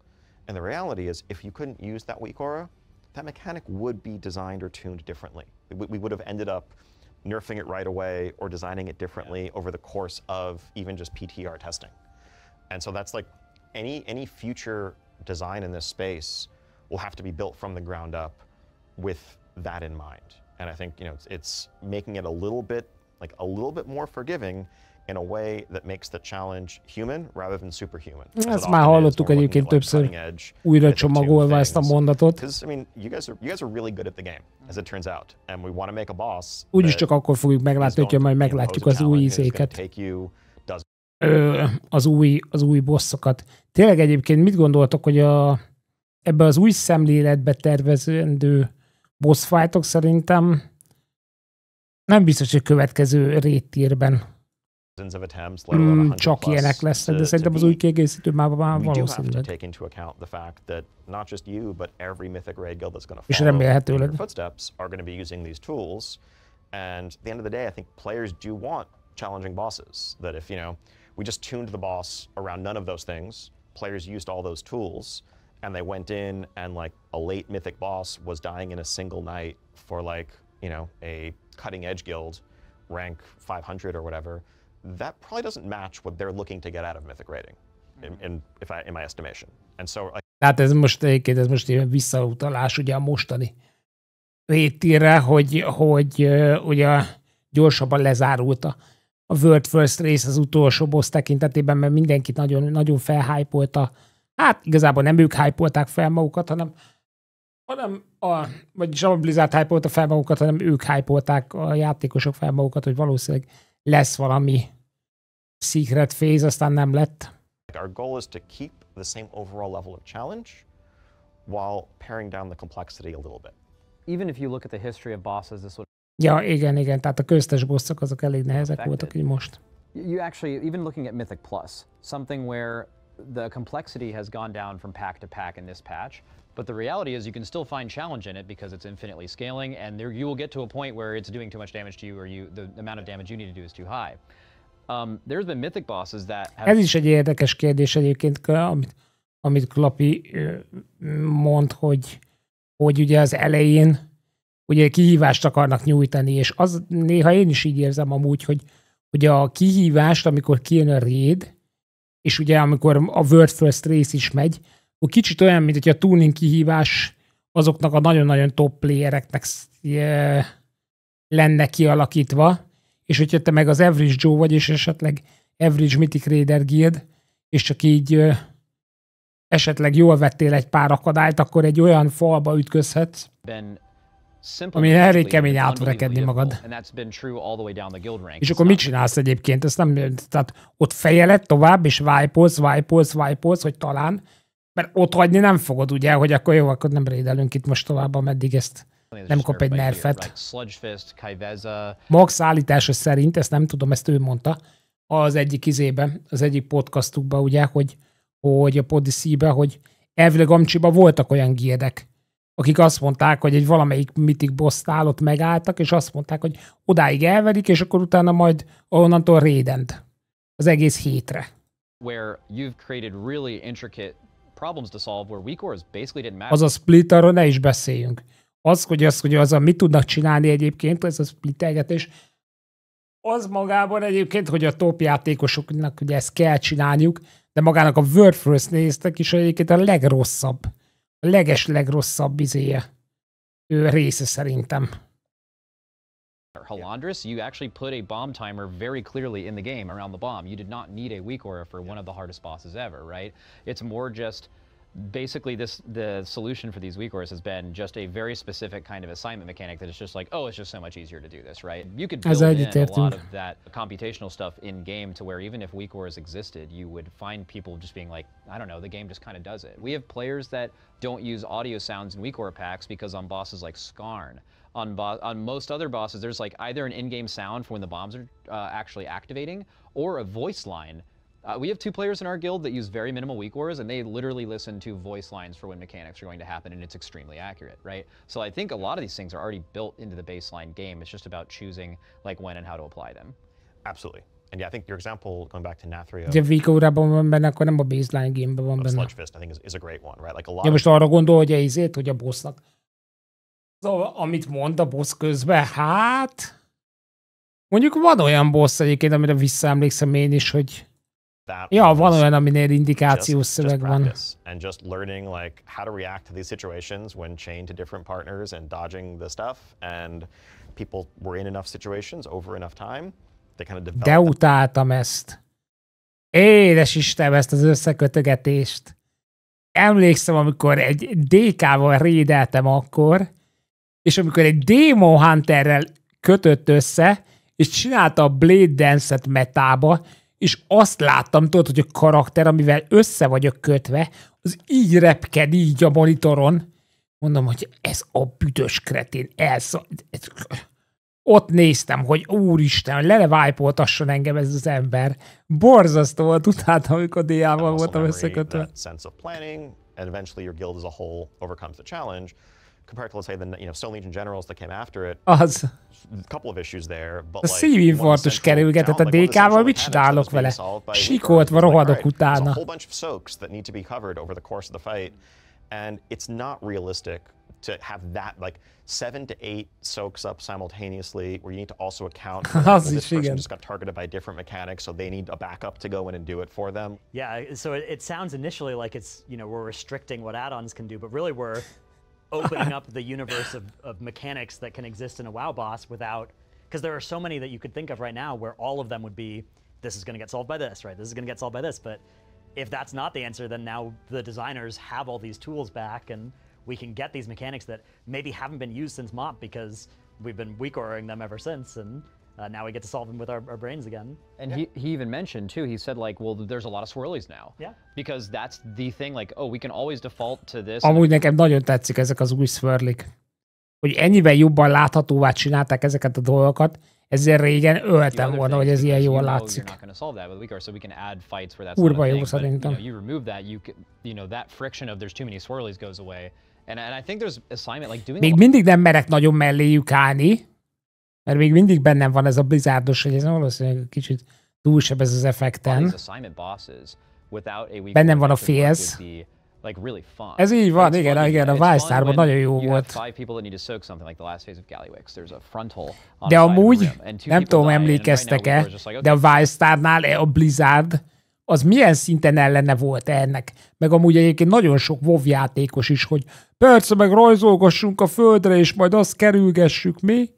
And the reality is, if you couldn't use that weak aura, that mechanic would be designed or tuned differently. We would have ended up nerfing it right away or designing it differently over the course of even just PTR testing. And so that's like, any future design in this space will have to be built from the ground up with that in mind. And I think, you know, it's making it a little bit more forgiving in a way that makes the challenge human rather than superhuman. Ezt már hallottuk egyébként többször újra csomagolva ezt a mondatot. Because I mean, you guys are really good at the game, as it turns out, and we want to make a boss. Úgyis csak akkor fogjuk meglátni, hogyha majd meglátjuk az új izéket. Az új bosszokat. Tényleg egyébként mit gondoltok, hogy ebbe az új szemléletbe tervezendő boss fightok szerintem Nem biztos, hogy következő réttírben csak ilyenek lesznek, de szerintem az új kiegészítő már valószínűleg. És remélhetőleg. And at the end of the day, I think players do want challenging bosses. That if, we just tuned the boss around none of those things, players used all those tools, and they went in and like a late mythic boss was dying in a single night for like, a cutting edge guild, rank 500 or whatever, that probably doesn't match what they're looking to get out of mythic rating, in my estimation. And so like, hát ez most ilyen visszautalás ugye a mostani rétírre, hogy ugye gyorsabban lezárult a World First Race az utolsó boss tekintetében, mert mindenkit nagyon, nagyon felhypolta. Hát igazából nem ők hypolták fel magukat, vagyis a Blizzard hypolta fel magukat, hanem ők hypolták a játékosok fel magukat, hogy valószínűleg lesz valami secret phase, aztán nem lett. Our goal is to keep the same overall level of challenge while paring down the complexity a little bit. Even if you look at the history of bosses, this would... Ja, igen, tehát a köztes bosszok azok elég nehezek voltak így most. You actually, even looking at Mythic Plus, something where the complexity has gone down from pack to pack in this patch, but the reality is you can still find challenge in it because it's infinitely scaling, and there you will get to a point where it's doing too much damage to you, or the amount of damage you need to do is too high. There's been Mythic bosses that have... Ez is egy érdekes kérdés egyébként, amit Klapi mond, hogy ugye az elején ugye kihívást akarnak nyújtani, és az néha én is így érzem amúgy, hogy a kihívást, amikor kijön a raid, és ugye amikor a World First Race is megy, akkor kicsit olyan, mint hogy a tuning kihívás azoknak a nagyon-nagyon top playereknek lenne kialakítva, és hogyha te meg az Average Joe vagy, és esetleg Average Mythic Raider Guild, és csak így esetleg jól vettél egy pár akadályt, akkor egy olyan falba ütközhetsz, ami elég kemény átverekedni magad. És akkor mit csinálsz egyébként? Ezt nem, tehát ott fejeled tovább, és wipe-olsz, hogy talán, mert ott hagyni nem fogod, ugye, hogy akkor jó, akkor nem raidelünk itt most tovább, ameddig ezt nem kap egy nerfet. Max állítása szerint, ezt nem tudom, ezt ő mondta, az egyik podcastukban, ugye, hogy a Podyssey-be, hogy elvileg Amcsiba voltak olyan guildek, akik azt mondták, hogy egy valamelyik mythic bossnál ott megálltak, és azt mondták, hogy odáig elverik, és akkor utána majd onnantól raidend az egész hétre. Az a split, arról ne is beszéljünk. Hogy az mit tudnak csinálni egyébként, ez a splitelgetés, az magában egyébként, hogy a top játékosoknak ugye ezt kell csinálniuk, de magának a World First néztek is egyébként a legrosszabb, a legrosszabb része szerintem. Halandris, you actually put a bomb timer very clearly in the game around the bomb. You did not need a weak aura for one of the hardest bosses ever, right? It's more just basically the solution for these weak auras has been just a very specific kind of assignment mechanic that is just like, oh, it's just so much easier to do this, right? You could build in a lot of that computational stuff in game to where even if weak auras existed, you would find people just being like, I don't know, the game just kind of does it. We have players that don't use audio sounds in weak aura packs because on bosses like Skarn, on most other bosses, there's like either an in-game sound for when the bombs are actually activating or a voice line. We have 2 players in our guild that use very minimal weak auras, and they literally listen to voice lines for when mechanics are going to happen, and it's extremely accurate, right? So I think a lot of these things are already built into the baseline game. It's just about choosing like when and how to apply them. Absolutely. And yeah, I think your example, going back to Nathrio, ha weak aurában van benne, akkor nem a baseline game-ben van benne. Sludge Fist, I think, is a great one, right? Like a lot. Ja, most arra gondol, hogy a bossnak. Szóval, amit mond a boss közben, hát mondjuk van olyan boss egyébként, amire visszaemlékszem én is, hogy ja, van olyan, aminél indikációs szöveg van. And just learning like how to react to these situations when chained to different partners and dodging the stuff, and people were in enough situations over enough time, they kind of developed. De utáltam ezt. Édes Istenem, ezt az összekötögetést. Emlékszem, amikor egy DK-val raideltem akkor, és amikor egy Demon Hunterrel kötött össze, és csinálta a Blade Dance-et metába, és azt láttam, tudod, hogy a karakter, amivel össze vagyok kötve, az így repked, így a monitoron. Mondom, hogy ez a büdös kretén ott néztem, hogy úristen, lelevájpoltasson engem ez az ember. Borzasztó volt, utáltam, amikor DA-val voltam összekötve. Sense of planning, and eventually your guild as a whole overcomes the challenge. Compared to, let's say, the Stone Legion generals that came after it, a couple of issues there, but a szívinfarktus kerülgetett a DK-val, mit csinálok vele? Sikoltva rohadok utána. A whole bunch of soaks that need to be covered over the course of the fight, and it's not realistic to have that, like 7 to 8 soaks up simultaneously, where you need to also account for this person just got targeted by different mechanics, so they need a backup to go in and do it for them. Yeah, so it sounds initially like it's, you know, we're restricting what add-ons can do, but really we're opening up the universe of mechanics that can exist in a WoW boss without, because there are so many that you could think of right now where all of them would be, this is going to get solved by this, right? This is going to get solved by this, but if that's not the answer, then now the designers have all these tools back, and we can get these mechanics that maybe haven't been used since MOP because we've been weak-oring them ever since, and now we get to solve them with our brains again. And he even mentioned too, he said like, well, there's a lot of swirlies now. Yeah. Because that's the thing, like, oh, we can always default to this. Amúgy nekem nagyon tetszik ezek az új swirlik. Hogy ennyivel jobban láthatóvá csinálták ezeket a dolgokat, ezért régen öltem volna, hogy ez ilyen jól látszik. Kurva jó szerintem. You remove that, you know, that friction of there's too many swirlies goes away. And I think there's assignment like doing. Még mindig nem merek nagyon melléjük állni, mert még mindig bennem van ez a blizzardos, hogy ez valószínűleg kicsit túlsebb ez az effekten. Bennem van a félsz. Ez így van, igen, a Wildstarban nagyon jó volt. De amúgy, nem tudom, emlékeztek-e, de a Wildstarnál a Blizzard az milyen szinten ellene volt ennek. Meg amúgy egyébként nagyon sok WoW játékos is, hogy persze meg rajzolgassunk a földre, és majd azt kerülgessük mi.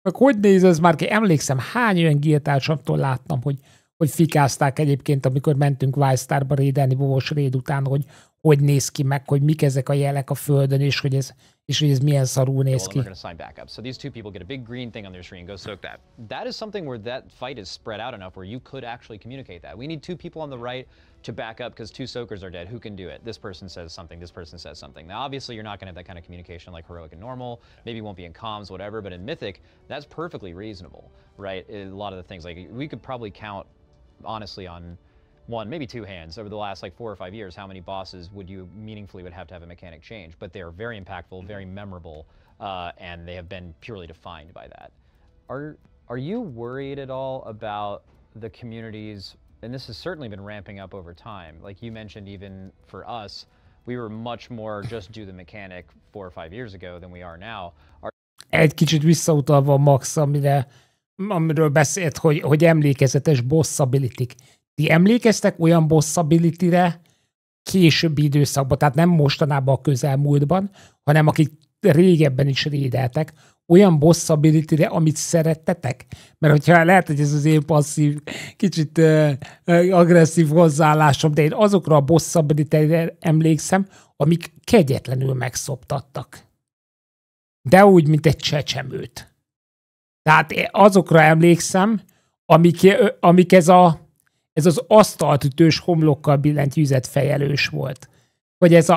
Meg hogy néz ez már ki? Emlékszem, hány olyan guildtársamtól láttam, hogy fikázták egyébként, amikor mentünk Wildstarba rédelni, WoW-os réd után, hogy néz ki meg, hogy mik ezek a jelek a földön, és hogy ez milyen szarul néz ki. So these two people get a big green thing on their screen, go soak that. That is something where that fight is spread out enough where you could actually communicate that. We need two people on the right to back up because two soakers are dead. Who can do it? This person says something, this person says something. Now, obviously, you're not going to have that kind of communication like heroic and normal. Maybe it won't be in comms, whatever, but in Mythic, that's perfectly reasonable, right? A lot of the things, like, we could probably count, honestly, on one, maybe two hands over the last like 4 or 5 years, how many bosses would you meaningfully would have to have a mechanic change, but they are very impactful, very memorable, and they have been purely defined by that. Are you worried at all about the communities, and this has certainly been ramping up over time, like you mentioned, even for us, we were much more just do the mechanic 4 or 5 years ago than we are now. Egy kicsit visszautalva a Max, amiről beszélt, hogy emlékezetes boss ability-k. Ti emlékeztek olyan boss ability-re későbbi időszakban, tehát nem mostanában a közelmúltban, hanem akik régebben is rédeltek, olyan boss ability-re, amit szerettetek? Mert hogyha lehet, hogy ez az én passzív, kicsit agresszív hozzáállásom, de én azokra a boss ability-re emlékszem, amik kegyetlenül megszoptattak. De úgy, mint egy csecsemőt. Tehát azokra emlékszem, amik ez az asztaltütős homlokkal billentyűzet fejelős volt. Vagy ez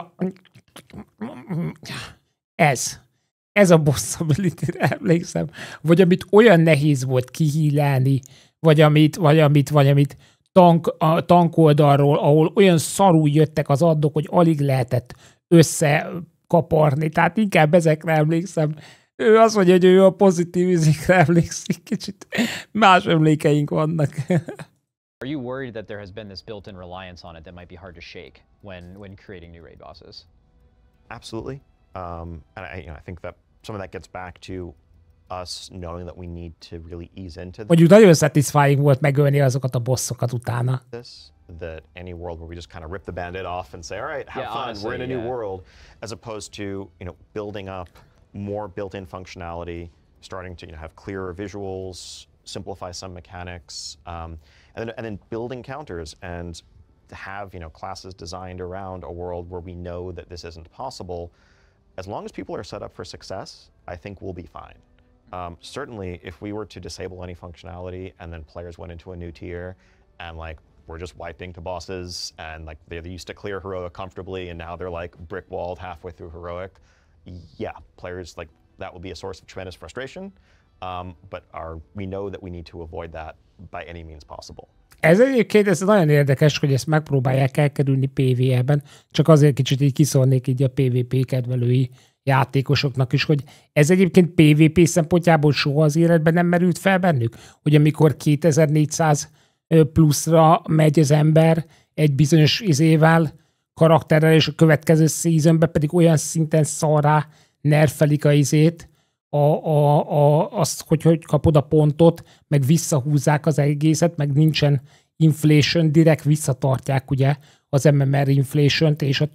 a boss ability-re emlékszem. Vagy amit olyan nehéz volt kihílelni, vagy amit tank oldalról, ahol olyan szarul jöttek az addok, hogy alig lehetett összekaparni. Tehát inkább ezekre emlékszem. Ő azt mondja, hogy ő a pozitív izékre emlékszik. Kicsit más emlékeink vannak. Are you worried that there has been this built-in reliance on it that might be hard to shake when creating new raid bosses? Absolutely, and I think that some of that gets back to us knowing that we need to really ease into this. Mondjuk nagyon satisfying volt megölni azokat a bossokat utána. That any world where we just kind of rip the band-aid off and say, all right, have fun, honestly, we're in a new world, as opposed to building up more built-in functionality, starting to have clearer visuals, simplify some mechanics, and then building counters and have classes designed around a world where we know that this isn't possible. As long as people are set up for success, I think we'll be fine. Certainly, if we were to disable any functionality and then players went into a new tier and we're just wiping to bosses and they used to clear heroic comfortably and now they're brick walled halfway through heroic, yeah, players that would be a source of tremendous frustration. but we know that we need to avoid that by any means possible. Ez egyébként ez nagyon érdekes, hogy ezt megpróbálják elkerülni PvE-ben, csak azért kicsit így kiszólnék így a PvP kedvelői játékosoknak is, hogy ez egyébként PvP szempontjából soha az életben nem merült fel bennük, hogy amikor 2400 pluszra megy az ember egy bizonyos izével, karakterrel, és a következő seasonben pedig olyan szinten szarrá nerfelik a izét, azt, hogy kapod a pontot, meg visszahúzzák az egészet, meg nincsen inflation, direkt visszatartják ugye az MMR inflation-t, és a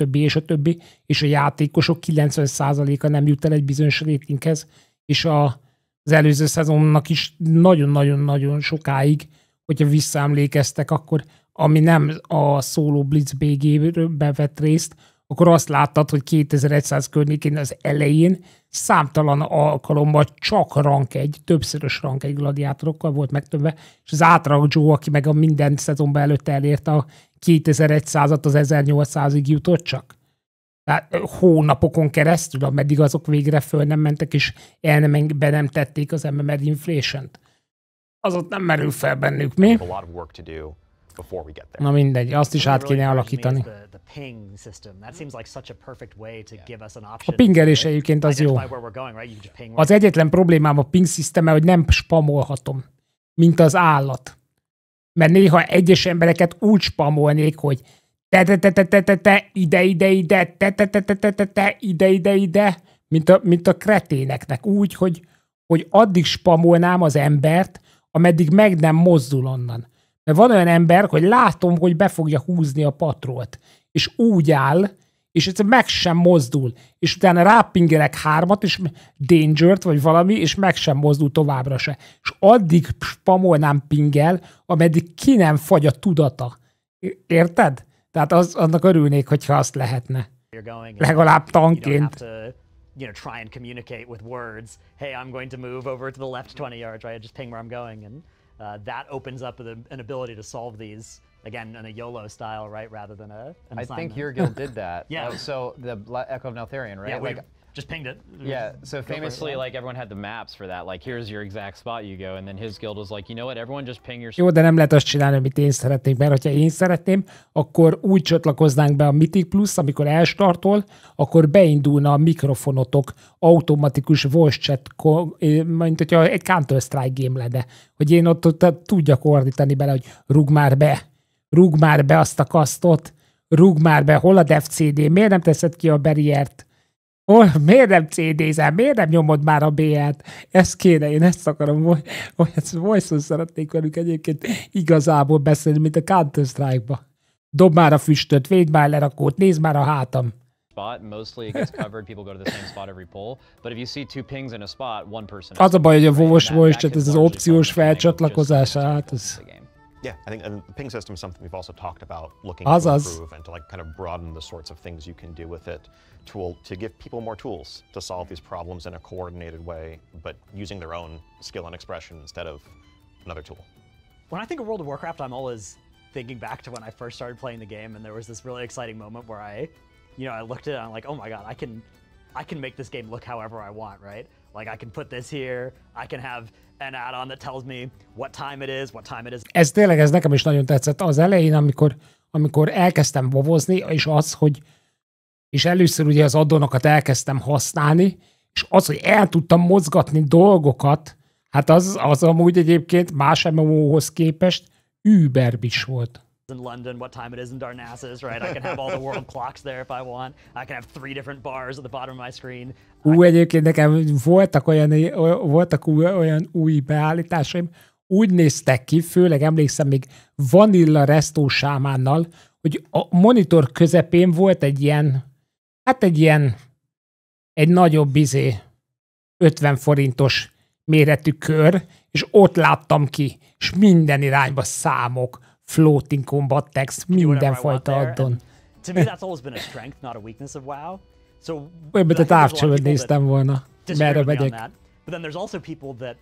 többi, és a játékosok 90%-a nem jut el egy bizonyos ratinghez, és az előző szezonnak is nagyon-nagyon-nagyon sokáig, hogyha visszaemlékeztek, akkor ami nem a Solo Blitz BG-ben vett részt, akkor azt láttad, hogy 2100 környékén az elején számtalan alkalommal csak rank 1, többszörös rank 1 gladiátorokkal volt megtöbbve, és az átlag Joe, aki meg a minden szezonban előtte elérte a 2100-at, az 1800-ig jutott csak. Tehát hónapokon keresztül, ameddig azok végre föl nem mentek, és be nem tették az MMR inflation-t. Az ott nem merül fel bennük, mi? Na mindegy, azt is át kéne alakítani. A pingelés egyébként az jó. Az egyetlen problémám a ping sziszteme, hogy nem spamolhatom, mint az állat. Mert néha egyes embereket úgy spamolnék, hogy te ide, mint a kreténeknek. Úgy, hogy addig spamolnám az embert, ameddig meg nem mozdul onnan. Mert van olyan ember, hogy látom, hogy be fogja húzni a patrolt, és úgy áll, és egyszerűen meg sem mozdul, és utána rápingelek 3-at, és danger-t, vagy valami, és meg sem mozdul továbbra se. És addig spamolnám pingel, ameddig ki nem fagy a tudata. Érted? Tehát annak örülnék, hogyha azt lehetne. Legalább tanként. Try and communicate with words. Hey, I'm going to move over to the left 20 yards, right? Just ping where I'm going, and that opens up an ability to solve these again in a YOLO style, right, rather than an assignment. I think your guild did that. Yeah. So the Echo of Neltharion, right? Yeah, we just pinged it. Yeah. So famously, like everyone had the maps for that. Like, here's your exact spot you go, and then his guild was like, you know what? Everyone just ping your. Jó, de nem lehet azt csinálni, amit én szeretnék, mert hogyha én szeretném, akkor úgy csatlakoznánk be a Mythic Plus, amikor elstartol, akkor beindulna a mikrofonotok automatikus voice chat, mint hogyha egy Counter-Strike game lenne, hogy én ott tudjak ordítani bele, hogy rúg már be azt a kasztot, rúg már be, hol a dev CD, miért nem teszed ki a barriert? Miért nem CD-zel? Miért nem nyomod már a BL-t? Ezt kéne, én ezt akarom. Voice-on szeretnék velük egyébként igazából beszélni, mint a Counter-Strike-ba. Dob már a füstöt, védd már lerakót, nézd már a hátam. Mostly it gets covered, people go to the same spot every pull, but if you see two pings in a spot, one person. Az a baj, hogy a voice chat, ez az opciós felcsatlakozás, hát ez... Yeah, I think the ping system is something we've also talked about looking to improve and to like kind of broaden the sorts of things you can do with it to give people more tools to solve these problems in a coordinated way, but using their own skill and expression instead of another tool. When I think of World of Warcraft, I'm always thinking back to when I first started playing the game, and there was this really exciting moment where I looked at it and I'm like, oh my god, I can make this game look however I want, right? Like I can put this here, I can have an add-on that tells me what time it is. Ez tényleg, ez nekem is nagyon tetszett az elején, amikor elkezdtem vovozni, és először ugye az addonokat elkezdtem használni, és az, hogy el tudtam mozgatni dolgokat, hát az amúgy egyébként más MMO-hoz képest überbis volt. In London, what time it is in Darnassus, right? I can have all the world clocks there if I want. I can have 3 different bars at the bottom of my screen. Egyébként nekem voltak olyan új beállításaim, úgy néztek ki, főleg emlékszem még Vanilla Resto sámánnal, hogy a monitor közepén volt egy nagyobb 50 forintos méretű kör, és ott láttam ki, és minden irányba számok, floating combat text, mindenfajta addon. To me, that's always been a strength, not a weakness of WoW. So olyan, mint a távcsövöt néztem volna. Merre megyek. But then there's also people that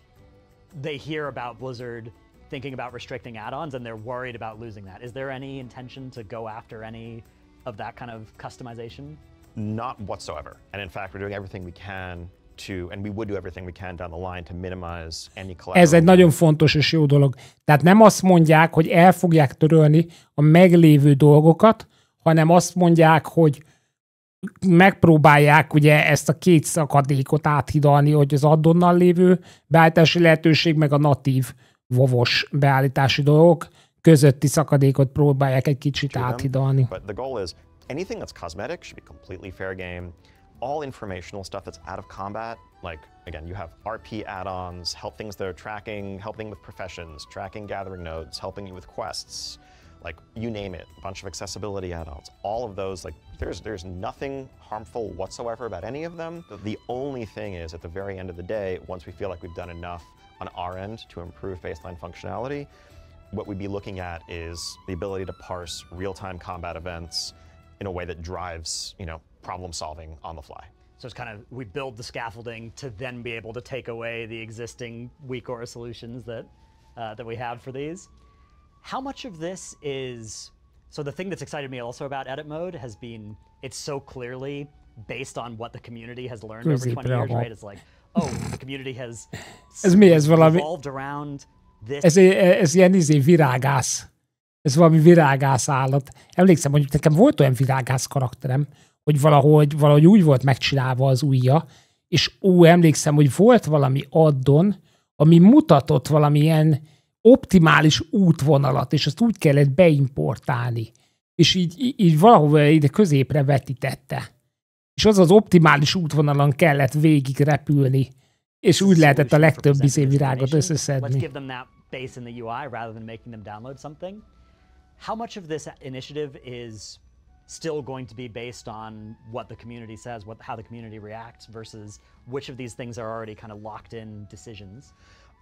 they hear about Blizzard thinking about restricting add-ons and they're worried about losing that. Is there any intention to go after any of that kind of customization? Not whatsoever. And in fact, we're doing everything we can and we would do everything we can down the line to minimize any collateral. Ez egy nagyon fontos és jó dolog. Tehát nem azt mondják, hogy el fogják törölni a meglévő dolgokat, hanem azt mondják, hogy megpróbálják ugye ezt a két szakadékot áthidalni, hogy az addonnal lévő beállítási lehetőség, meg a natív WoW-os beállítási dolgok közötti szakadékot próbálják egy kicsit áthidalni. But the goal is anything that's cosmetic should be completely fair game. All informational stuff that's out of combat, like, again, you have RP add-ons, help things that are tracking, helping with professions, tracking gathering nodes, helping you with quests, like, you name it, a bunch of accessibility add-ons. All of those, like, there's nothing harmful whatsoever about any of them. The only thing is, at the very end of the day, once we feel like we've done enough on our end to improve baseline functionality, what we'd be looking at is the ability to parse real-time combat events in a way that drives, you know, problem solving on the fly. So it's kind of, we build the scaffolding to then be able to take away the existing weak aura solutions that that we have for these. How much of this is, so the thing that's excited me also about edit mode has been, it's so clearly based on what the community has learned over 20 years, right? It's like, oh, the community has evolved around this. Ez ilyen virágász. Ez valami virágász állat. Emlékszem, hogy nekem volt olyan virágász karakterem, hogy valahogy úgy volt megcsinálva az ujja, és emlékszem, hogy volt valami addon, ami mutatott valamilyen optimális útvonalat, és azt úgy kellett beimportálni. És így valahova ide középre vetítette. És az optimális útvonalon kellett végig repülni, és úgy lehetett a legtöbb virágot összeszedni. Let's give them that base in the UI rather than making them download something. How much of this initiative is still going to be based on what the community says, how the community reacts, versus which of these things are already kind of locked in decisions?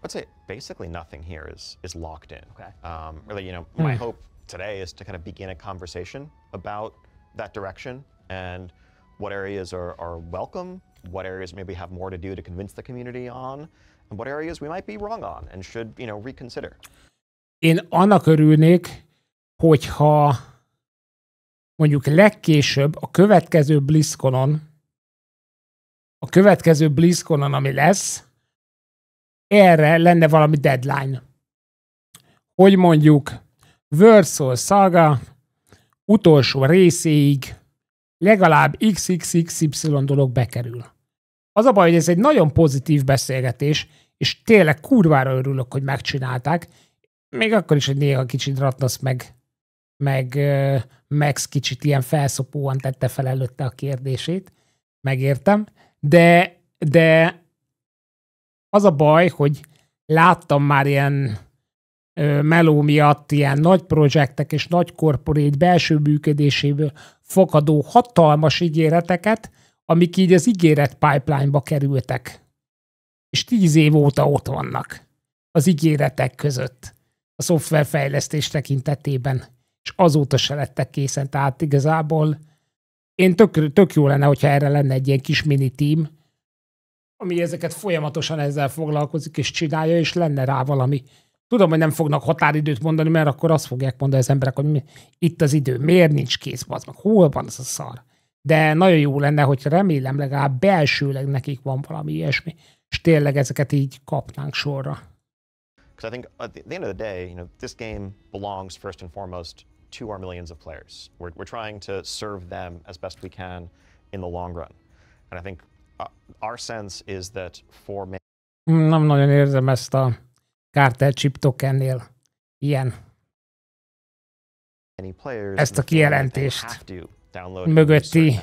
I'd say basically nothing here is locked in. Okay. Really, you know, my hope today is to kind of begin a conversation about that direction and what areas are welcome, what areas maybe have more to do to convince the community on, and what areas we might be wrong on and should, you know, reconsider. Én annak örülnék, hogyha mondjuk legkésőbb a következő BlizzConon, ami lesz, erre lenne valami deadline. Hogy mondjuk Warcraft Saga utolsó részéig legalább XXXY dolog bekerül. Az a baj, hogy ez egy nagyon pozitív beszélgetés, és tényleg kurvára örülök, hogy megcsinálták. Még akkor is, hogy néha kicsit Ratnasz meg Max kicsit ilyen felszopóan tette fel előtte a kérdését. Megértem. De az a baj, hogy láttam már ilyen meló miatt ilyen nagy projektek és nagy korporét belső működéséből fakadó hatalmas ígéreteket, amik így az ígéret pipeline-ba kerültek. És 10 év óta ott vannak az ígéretek között a szoftverfejlesztés tekintetében, és azóta se lettek készen. Tehát igazából én tök jó lenne, hogyha erre lenne egy ilyen kis mini team, ami ezeket folyamatosan ezzel foglalkozik és csinálja, és lenne rá valami. Tudom, hogy nem fognak határidőt mondani, mert akkor azt fogják mondani az emberek, hogy itt az idő, miért nincs kész, bazd meg, hol van az a szar. De nagyon jó lenne, hogy remélem legalább belsőleg nekik van valami ilyesmi, és tényleg ezeket így kapnánk sorra. Because I think at the end of the day, you know, this game belongs first and foremost to our millions of players. We're trying to serve them as best we can in the long run. And I think our sense is that for nem nagyon érzem ezt a Cartel Chip tokennél ilyen. Ezt a kijelentést mögötti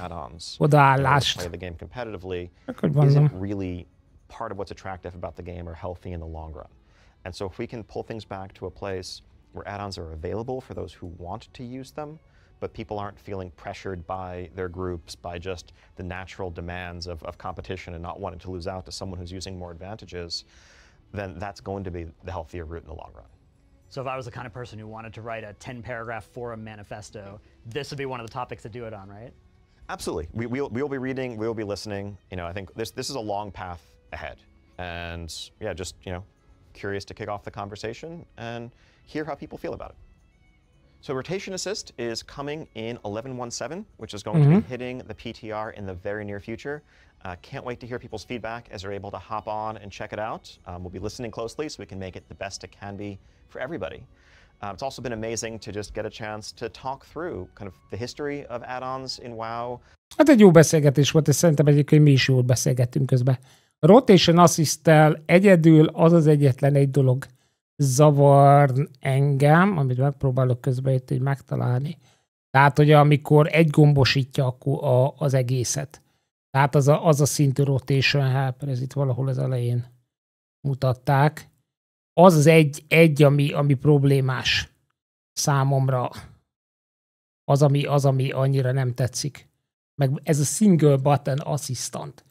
odaállást. Isn't really part of what's attractive about the game or healthy in the long run. And so if we can pull things back to a place where add-ons are available for those who want to use them, but people aren't feeling pressured by their groups, by just the natural demands of competition and not wanting to lose out to someone who's using more advantages, then that's going to be the healthier route in the long run. So if I was the kind of person who wanted to write a 10-paragraph forum manifesto, this would be one of the topics to do it on, right? Absolutely. We'll be reading, we'll be listening. You know, I think this is a long path ahead. And yeah, just, you know, curious to kick off the conversation and hear how people feel about it. So rotation assist is coming in 11.17, which is going to be hitting the PTR in the very near future. Can't wait to hear people's feedback as they're able to hop on and check it out. We'll be listening closely so we can make it the best it can be for everybody. It's also been amazing to just get a chance to talk through kind of the history of add-ons in WoW. Hát egy jó beszélgetés volt, és szerintem egyébként mi is jól beszélgettünk közben. A Rotation Assist-tel egyedül az egyetlen egy dolog zavar engem, amit megpróbálok közben itt így megtalálni. Tehát, hogy amikor egy gombosítja akkor az egészet. Tehát az a szintű Rotation Helper, ez itt valahol az elején mutatták. Az egy ami problémás számomra. Az, ami annyira nem tetszik. Meg ez a Single Button Assistant.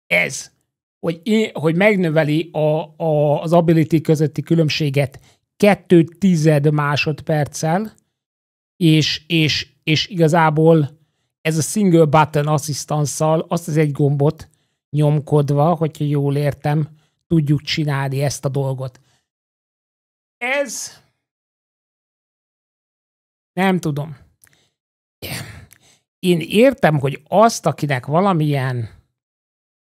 Ez, hogy megnöveli az ability közötti különbséget 0,2 másodperccel, és igazából ez a Single Button Assistance-szal azt az egy gombot nyomkodva, hogyha jól értem, tudjuk csinálni ezt a dolgot. Ez nem tudom. Én értem, hogy azt, akinek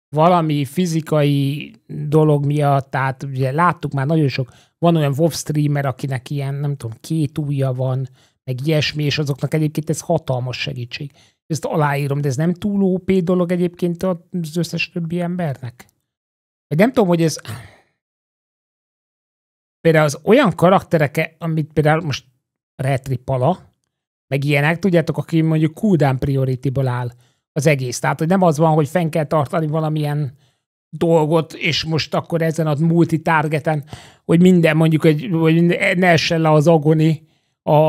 valami fizikai dolog miatt, tehát ugye láttuk már nagyon sok, van olyan WoW streamer, akinek ilyen, nem tudom, 2 ujja van, meg ilyesmi, és azoknak egyébként ez hatalmas segítség. Ezt aláírom, de ez nem túl OP dolog egyébként az összes többi embernek. Vagy nem tudom, hogy ez például az olyan karakterek, amit például most Retri Pala, meg ilyenek, tudjátok, aki mondjuk cooldown priority-ból áll az egész. Tehát, hogy nem az van, hogy fenn kell tartani valamilyen dolgot, és most akkor ezen a multi-targeten, hogy minden mondjuk, hogy ne essen le az agoni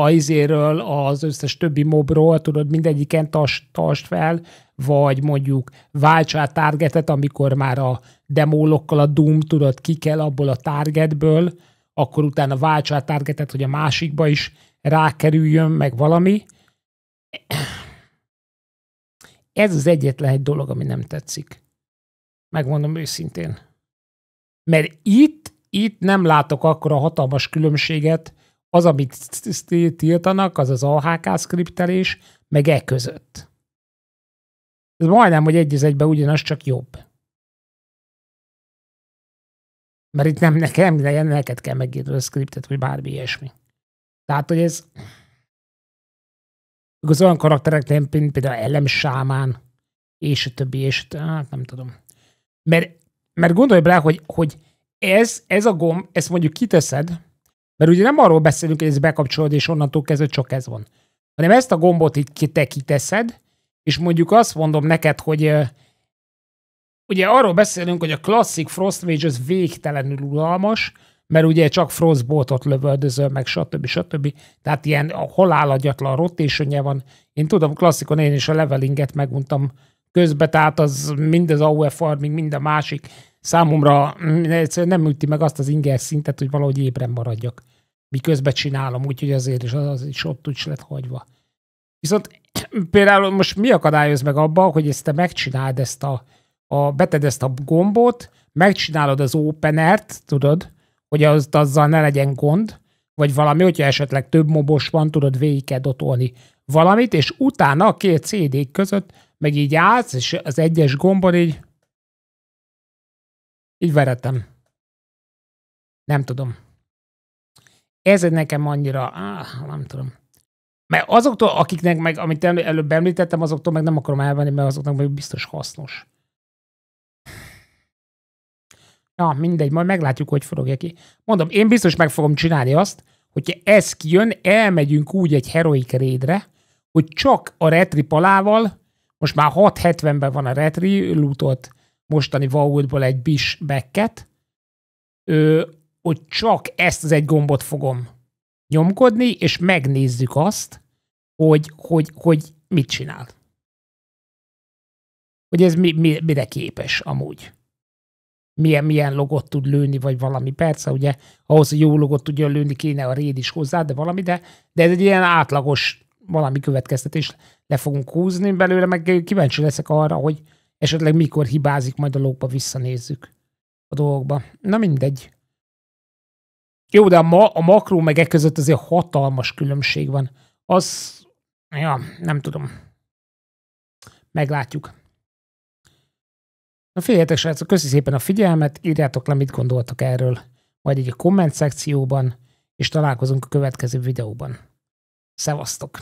izéről, az összes többi mobról, tudod, mindegyiken tartsd fel, vagy mondjuk váltsál targetet, amikor már a demólokkal a Doom, tudod, ki kell abból a targetből, akkor utána váltsál targetet, hogy a másikba is rákerüljön, meg valami. Ez az egyetlen egy dolog, ami nem tetszik. Megmondom őszintén. Mert itt nem látok akkora hatalmas különbséget, az, amit tiltanak, az AHK skriptelés, meg között. Ez majdnem, hogy egy az egyben ugyanaz, csak jobb. Mert itt nem neked kell megírni a skriptet, vagy bármi ilyesmi. Tehát, hogy ez az olyan karakterek, mint például Elemsámán, és a többi, hát nem tudom. Mert gondolj bele, hogy ez a gomb, ezt mondjuk kiteszed, mert ugye nem arról beszélünk, hogy ezt bekapcsolod, és onnantól kezdve csak ez van. Hanem ezt a gombot így te kiteszed, és mondjuk azt mondom neked, hogy ugye arról beszélünk, hogy a klasszik Frostmage az végtelenül unalmas, mert ugye csak Frostboltot lövöldözöl, meg stb. Tehát ilyen halálagyatlan rotationje van. Én tudom, klasszikon én is a levelinget meguntam közben, tehát az mind az AOE farming, mind a másik számomra egyszerűen nem üti meg azt az inger szintet, hogy valahogy ébren maradjak. Miközben csinálom, úgyhogy azért is az is ott úgy lett hagyva. Viszont például most mi akadályoz meg abban, hogy ezt te megcsináld beted ezt a gombot, megcsinálod az openert, tudod, hogy azzal ne legyen gond, vagy valami, hogyha esetleg több mobos van, tudod, végig kell dotolni valamit, és utána a két CD között meg így állsz, és az egyes gombon így veretem. Nem tudom. Ez nekem annyira, nem tudom. Mert azoktól, akiknek meg, amit előbb említettem, azoktól meg nem akarom elvenni, mert azoknak meg biztos hasznos. Ja, mindegy, majd meglátjuk, hogy forogja ki. Mondom, én biztos meg fogom csinálni azt, hogyha ez kijön, elmegyünk úgy egy heroic raidre, hogy csak a retri palával, most már 670-ben van a retri, lootolt mostani vaultból egy bis backet, hogy csak ezt az egy gombot fogom nyomkodni, és megnézzük azt, hogy mit csinál. Hogy ez mire képes amúgy. Milyen logot tud lőni, vagy valami. Persze, ugye ahhoz, hogy jó logot tudja lőni, kéne a raid is hozzá, de valami, de ez egy ilyen átlagos valami következtetés le fogunk húzni belőle, meg kíváncsi leszek arra, hogy esetleg mikor hibázik, majd a logba visszanézzük a dolgokba. Na mindegy. Jó, de a makró meg e között azért hatalmas különbség van. Az, ja, nem tudom. Meglátjuk. Na figyeljetek, srácok, köszi szépen a figyelmet, írjátok le, mit gondoltak erről, majd egy a komment szekcióban, és találkozunk a következő videóban. Szevasztok!